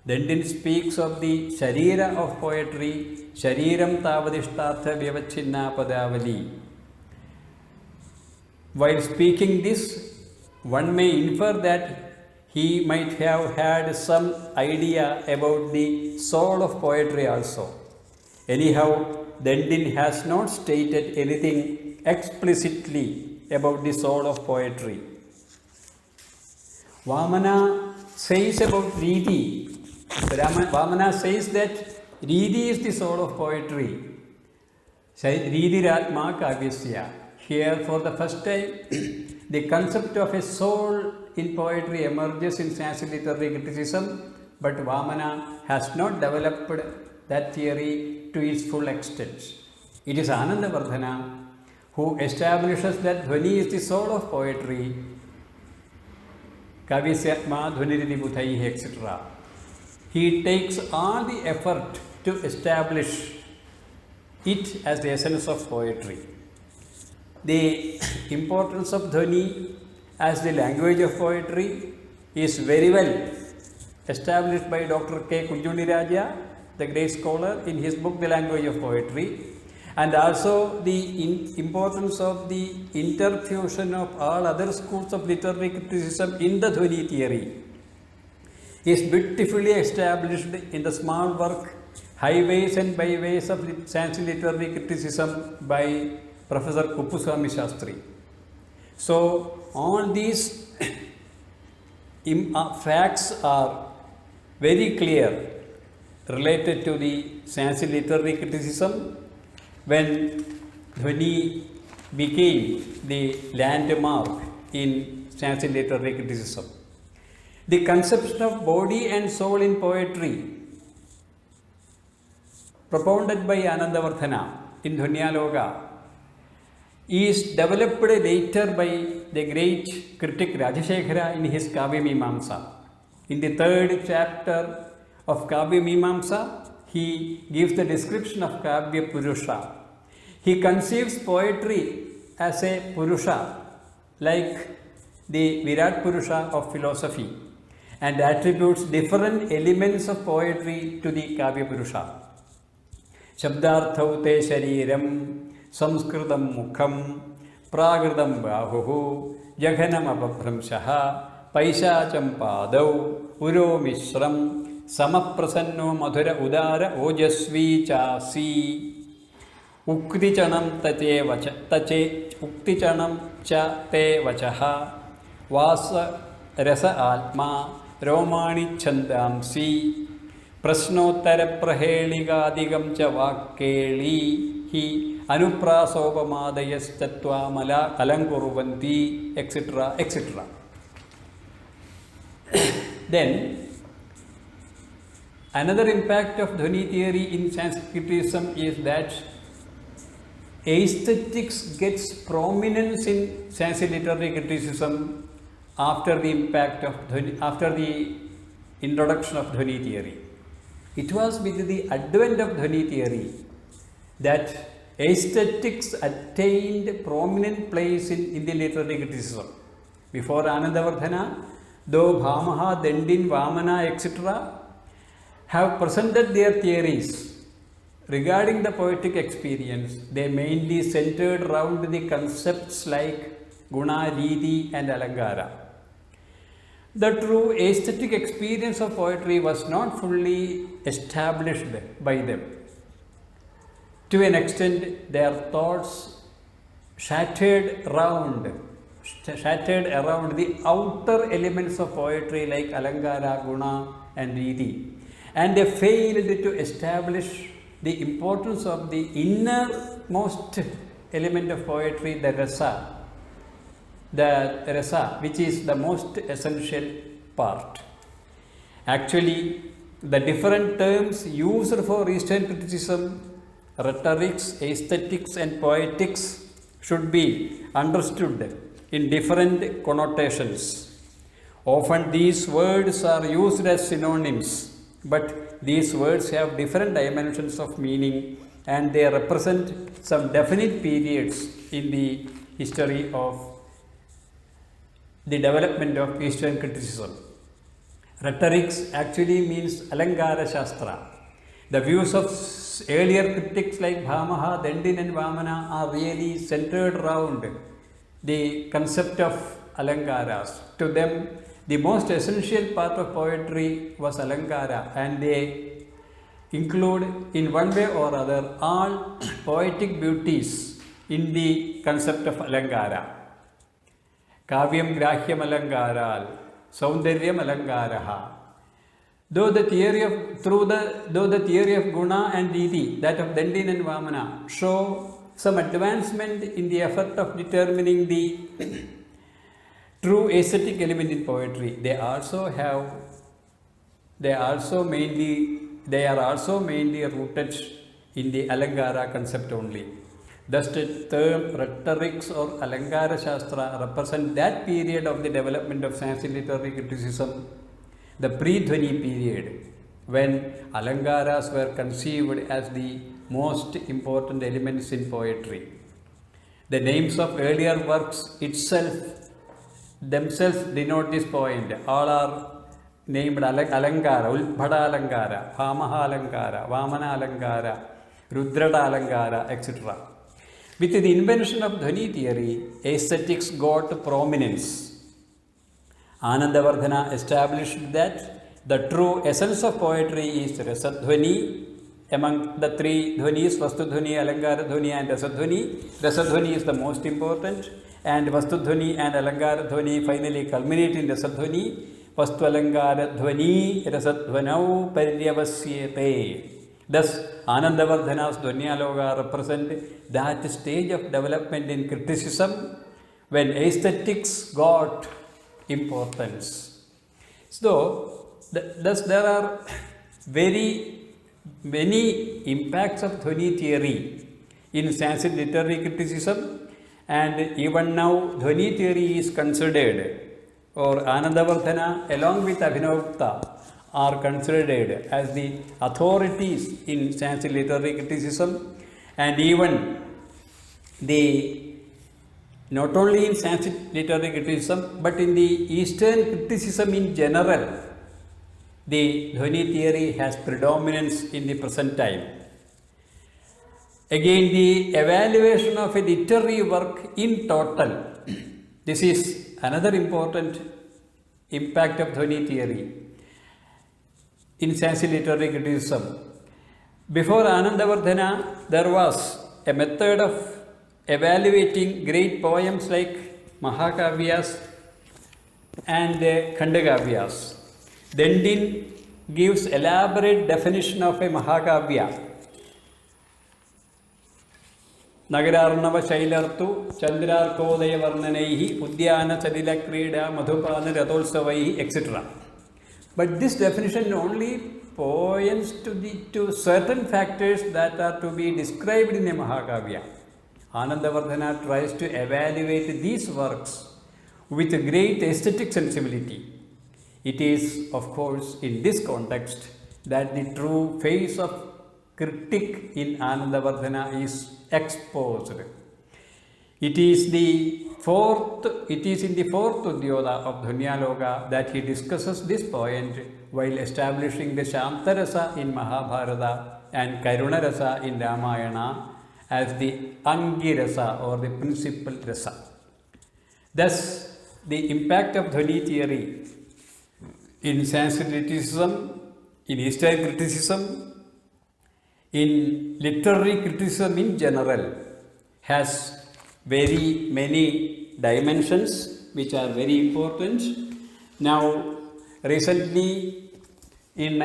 Dandin speaks of the Sharira of poetry, Shariram Tavadishtatha Vyavachinna Padavali. While speaking this, one may infer that he might have had some idea about the soul of poetry also. Anyhow, Dandin has not stated anything explicitly about the soul of poetry. Vamana says about Ridi, Vamana says that Ridi is the soul of poetry. Ridi Ratma Kavyasya. Here, for the first time, the concept of a soul in poetry emerges in Sanskrit literary criticism, but Vamana has not developed that theory to its full extent. It is Anandavardhana who establishes that Dhvani is the soul of poetry, Kavisyatma Dhvaniriti Buddhaihi, etc. He takes all the effort to establish it as the essence of poetry. The importance of Dhvani as the language of poetry is very well established by Dr. K. Kunjuniraja, the great scholar, in his book The Language of Poetry, and also the importance of the interfusion of all other schools of literary criticism in the Dhvani theory is beautifully established in the small work Highways and Byways of Sanskrit Literary Criticism by Professor Kuppuswamy Shastri. So all these facts are very clear related to the Sanskrit literary criticism when Dhvani became the landmark in Sanskrit literary criticism. The conception of body and soul in poetry propounded by Anandavardhana in Dhvanyaloka is developed later by the great critic Rajasekhara in his Kavya Mimamsa. In the third chapter of Kavya Mimamsa, he gives the description of Kavya Purusha. He conceives poetry as a Purusha, like the Virat Purusha of philosophy, and attributes different elements of poetry to the Kavya Purusha. Shabdarthau te shariram, samskritam mukham, pragritam bahuhu, jaghanam abhramshaha, paishacham padau, uro mishram, samaprasanno madhura udara ojasvi chasi, uktichanam uktichanam cha te vachaha, vasa rasa atma, romani chandamsi, Prasnottara Praheligadigam cha Vakkeli hi Anuprasopamadayas mala alankuruvanti, etc. etc. Then, another impact of Dhvani theory in Sanskritism is that aesthetics gets prominence in Sanskrit literary criticism after the impact of Dhvani, after the introduction of Dhvani theory. It was with the advent of Dhvani theory that aesthetics attained prominent place in Indian literary criticism. Before Anandavardhana, though Bhamaha, Dandin, Vamana, etc. have presented their theories regarding the poetic experience, they mainly centered around the concepts like Guna, Ridi and Alangara. The true aesthetic experience of poetry was not fully established by them. To an extent, their thoughts shattered around the outer elements of poetry like Alangara, Guna and Ridi, and they failed to establish the importance of the innermost element of poetry, the rasa, which is the most essential part. Actually, the different terms used for Eastern criticism, rhetorics, aesthetics and poetics should be understood in different connotations. Often these words are used as synonyms, but these words have different dimensions of meaning and they represent some definite periods in the history of the development of Eastern criticism. Rhetorics actually means Alangara Shastra. The views of earlier critics like Bhamaha, Dandin and Vamana are really centered around the concept of Alangaras. To them, the most essential part of poetry was Alangara, and they include in one way or other all poetic beauties in the concept of Alangara. Kavyam Grahyam Alangaral, Saundaryam Alangaraha. Though the theory of Guna and Ridi, that of Dandin and Vamana, show some advancement in the effort of determining the true aesthetic element in poetry. They are also mainly rooted in the Alangara concept only. Thus, the term rhetorics or Alangara Shastra represent that period of the development of Sanskrit literary criticism, the pre-Dhwani period, when Alangaras were conceived as the most important elements in poetry. The names of earlier works themselves denote this point. All are named Alangara, Ulbhada Alangara, Bhamaha Alangara, Vamana Alangara, Rudrada Alangara, etc. With the invention of Dhwani theory, aesthetics got prominence. Anandavardhana established that the true essence of poetry is Rasadhwani. Among the three Dhwanis, Vastudhwani, Alangara Dhwani and Rasadhwani, Rasadhwani is the most important, and Vastudhwani and Alangara Dhwani finally culminate in Rasadhwani. Vastu Alangara Dhwani Rasadhvanau Paryavasyate. Thus, Anandavardhana's Dhwanyaloka represent that stage of development in criticism when aesthetics got importance. So, thus there are very many impacts of Dhwani theory in Sanskrit literary criticism, and even now Dhwani theory is considered, or Anandavardhana along with Abhinavagupta are considered as the authorities in Sanskrit literary criticism, and even not only in Sanskrit literary criticism but in the Eastern criticism in general. The Dhwani theory has predominance in the present time. Again, the evaluation of a literary work in total. This is another important impact of Dhwani theory in Sanskrit literary criticism. Before Anandavardhana, there was a method of evaluating great poems like Mahakavyas and Khandakavyas. Dendin gives elaborate definition of a Mahakavya. Nagararnava Shailartu Chandrarkodaya Varnanaihi Udyana Chalila Krida Madhupana Ratholsavaihi, etc. But this definition only points to certain factors that are to be described in a Mahakavya. Anandavardhana tries to evaluate these works with a great aesthetic sensibility. It is, of course, in this context that the true face of critic in Anandavardhana is exposed. It is in the fourth Udyoda of Dhwanyaloka that he discusses this point while establishing the Shantarasa in Mahabharata and Karunarasa in Ramayana as the Angirasa or the principal rasa. Thus, the impact of Dhwani theory in Sanskrit criticism, in Eastern criticism, in literary criticism in general has very many dimensions which are very important. Now, recently in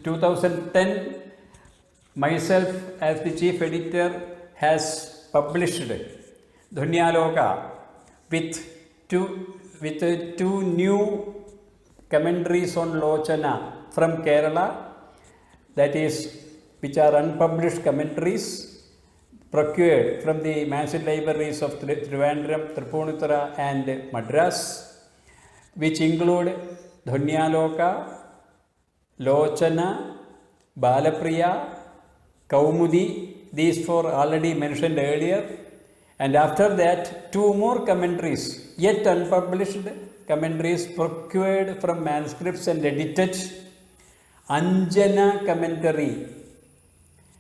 2010, myself as the chief editor has published Dhwanyaloka with two new commentaries on Lochana from Kerala, that is, which are unpublished commentaries procured from the massive libraries of Trivandrum, Tripunithura and Madras, which include Dhwanyaloka, Lochana, Balapriya, Kaumudi, these four already mentioned earlier, and after that two more commentaries, yet unpublished commentaries procured from manuscripts and edited. Anjana commentary,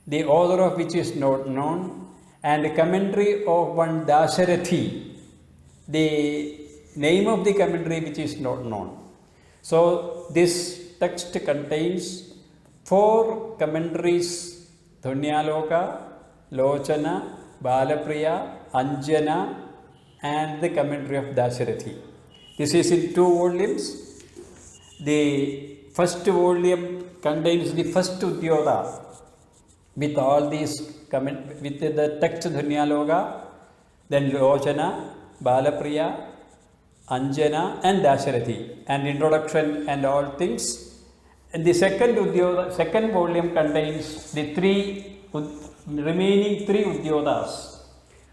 the author of which is not known, and commentary of one Dasharathi, the name of the commentary which is not known. So this text contains 4 commentaries: Dhwanyaloka, Lochana, Balapriya, Anjana, and the commentary of Dasharathi. This is in 2 volumes. The first volume contains the first Udyoda with all these with the text Dhwanyaloka, then Lochana, Balapriya, Anjana and Dasharathi, and introduction and all things. And the second volume contains the remaining three Udyodas,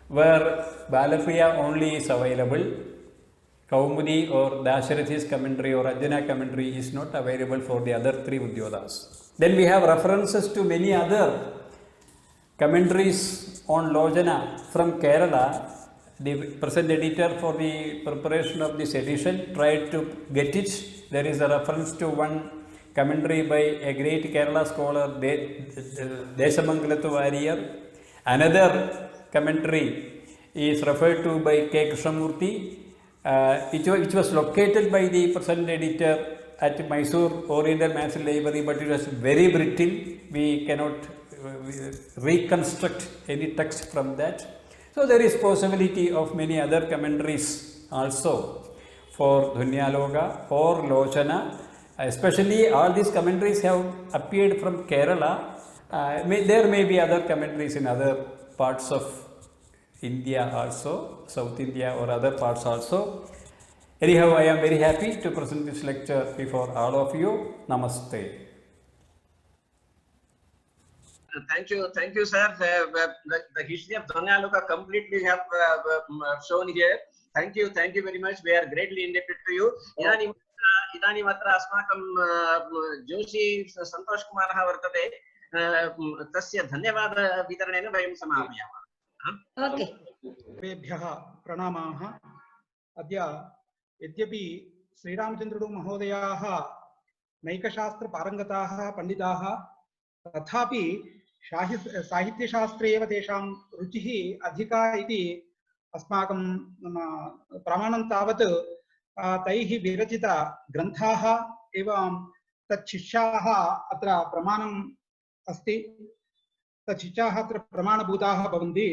where Balapriya only is available. Kaumudi or Dasharathi's commentary or Anjana commentary is not available for the other three Udyodas. Then we have references to many other commentaries on Lojana from Kerala. The present editor for the preparation of this edition tried to get it. There is a reference to one commentary by a great Kerala scholar, Deshamangalatu Warrior. Another commentary is referred to by K. Krishnamurti, which was located by the present editor at Mysore Oriental National Library, but it was very brittle. We cannot reconstruct any text from that. So there is possibility of many other commentaries also for Dhunyaloka or Lochana. Especially all these commentaries have appeared from Kerala. There may be other commentaries in other parts of India also, South India or other parts also. Anyhow, I am very happy to present this lecture before all of you. Namaste. Thank you, sir. The history of Dhunyaloka completely have shown here. Thank you very much. We are greatly indebted to you. इदानीम् अत्र अस्माकं जोशी संतोष कुमारः वर्तते, तस्य धन्यवाद वितरणेन वयं समापयामः. Okay, सर्वेभ्यः प्रणामाः. अद्य यद्यपि श्रीरामचन्द्रडु महोदयाः नैकशास्त्र पारंगताः पंडिताः, तथापि साहित्यशास्त्रे एव तेषां रुचिः अधिका इति अस्माकं प्रमाणं तावत् तैः विरचित ग्रन्थाः एवं तच्छिष्याः अत्र प्रमाणम् अस्ति. तच्छिष्याः अत्र प्रमाणभूताः भवन्ति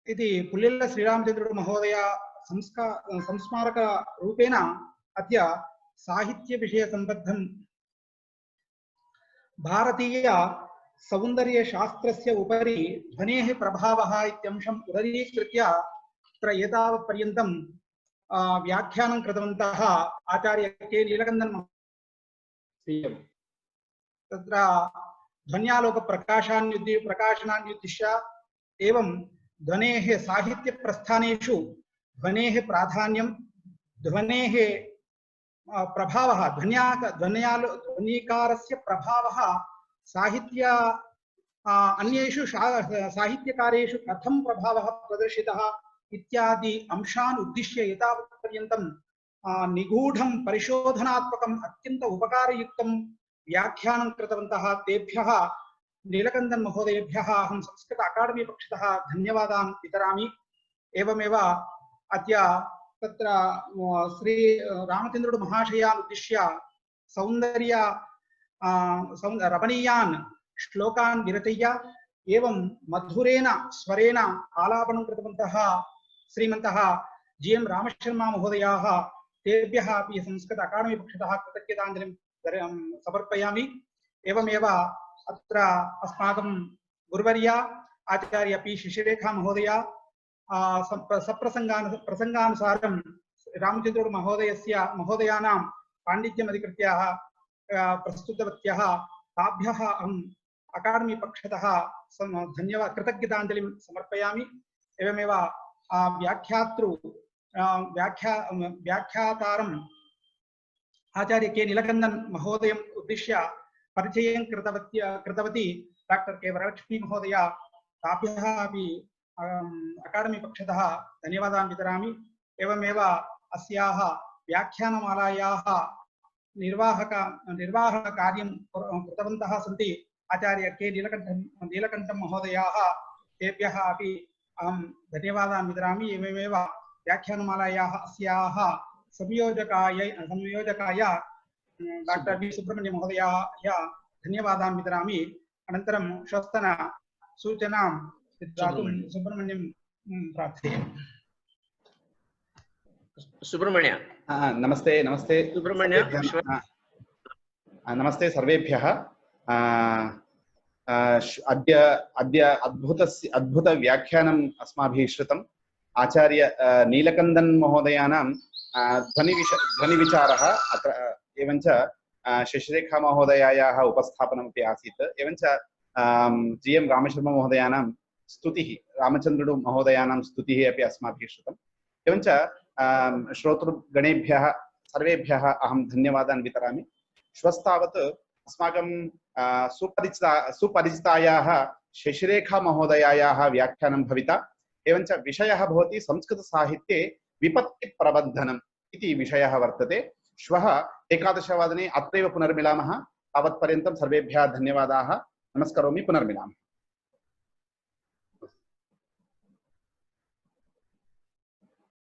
इति पुल्लेल्ल श्रीरामचन्द्रडु महोदय संस्मारक रूपेण अद्य साहित्य विषय संबद्धं भारतीय सौन्दर्य शास्त्रस्य उपरि ध्वनेः प्रभावः इत्यंशम् उदरीकृत्य अत्र एतावत् पर्यन्तं व्याख्यानं कृतवन्तः आचार्य के नीलकण्ठन् महोदय. तत्र ध्वन्यालोक प्रकाशनान्युद्दिश्य एवं ध्वनेः साहित्य प्रस्थानेषु ध्वनेः प्राधान्यं, ध्वनेः प्रभावः, ध्वनिकारस्य प्रभावः साहित्य अन्येषु साहित्यकारेषु कथं प्रभावः प्रदर्शितः इत्यादि अंशान् उद्दिश्य एतावत्पर्यन्तं निगूढं परिशोधनात्मकम् अत्यन्त उपकारयुक्तं व्याख्यानं कृतवन्तः. तेभ्यः नीलकण्ठन् महोदयेभ्यः अहं संस्कृत अकाडेमी पक्षतः धन्यवादान् वितरामि. एवमेव अद्य तत्र श्री रामचन्द्रडु महाशयान् उद्दिश्य रमणीयान् श्लोकान् विरचय्य एवं मधुरेण स्वरेण आलापनं कृतवन्तः श्रीमन्तः GM रामशर्मा महोदयाः. तेभ्यः अपि संस्कृत अकाडेमी पक्षतः कृतज्ञताञ्जलिं समर्पयामि. एवमेव अत्र अस्माकं गुरुवर्या आचार्य P शिशिरेखा महोदया प्रसंगानुसारं रामचन्द्रडु महोदयानां पाण्डित्यम् अधिकृत्य प्रस्तुतवत्यः. ताभ्यः अहम् अकाडेमी पक्षतः कृतज्ञताञ्जलिं समर्पयामि. एवमेव व्याख्यातारम् आचार्य के नीलकण्ठन् महोदयम् उद्दिश्य परिचयं कृतवती डॉक्टर के वरलक्ष्मी महोदया. ताभ्यः अपि अकाडेमी पक्षतः धन्यवादान् वितरामि. एवमेव अस्याः व्याख्यानमालायाः निर्वाहकार्यं कृतवन्तः सन्ति आचार्य के नीलकण्ठन् महोदयाः. तेभ्यः अपि अहं धन्यवादान् वितरामि. एवमेव व्याख्यानमालायाः अस्याः संयोजकाय डॉक्टर बी सुब्रह्मण्य महोदयाय धन्यवादान् वितरामि. अनन्तरं श्वस्तन सूचनां दातुं सुब्रह्मण्यं प्रार्थयामि. सुब्रह्मण्य. नमस्ते सुब्रह्मण्य. नमस्ते सर्वेभ्यः. अद्य अद्भुत व्याख्यानम् अस्माभिः श्रुतं. आचार्य नीलकंदन महोदयानां ध्वनिविचारः अत्र एवञ्च शशिरेखा महोदयायाः उपस्थापनमपि आसीत् एवञ्च GM रामशर्मा महोदयानां स्तुतिः रामचन्द्रुडु महोदयानां स्तुतिः अपि अस्माभिः श्रुतम् एवञ्च श्रोतृगणेभ्यः सर्वेभ्यः अहं धन्यवादान् वितरामि श्वस्तावत् अस्माकं सुपरिचितायाः शशिरेखा महोदयायाः व्याख्यानं भविता एवञ्च विषयः भवति संस्कृतसाहित्ये विपत्तिप्रबन्धनम् इति विषयः वर्तते श्वः 11:00 अत्रैव पुनर्मिलामः तावत्पर्यन्तं सर्वेभ्यः धन्यवादाः नमस्करोमि पुनर्मिलामः।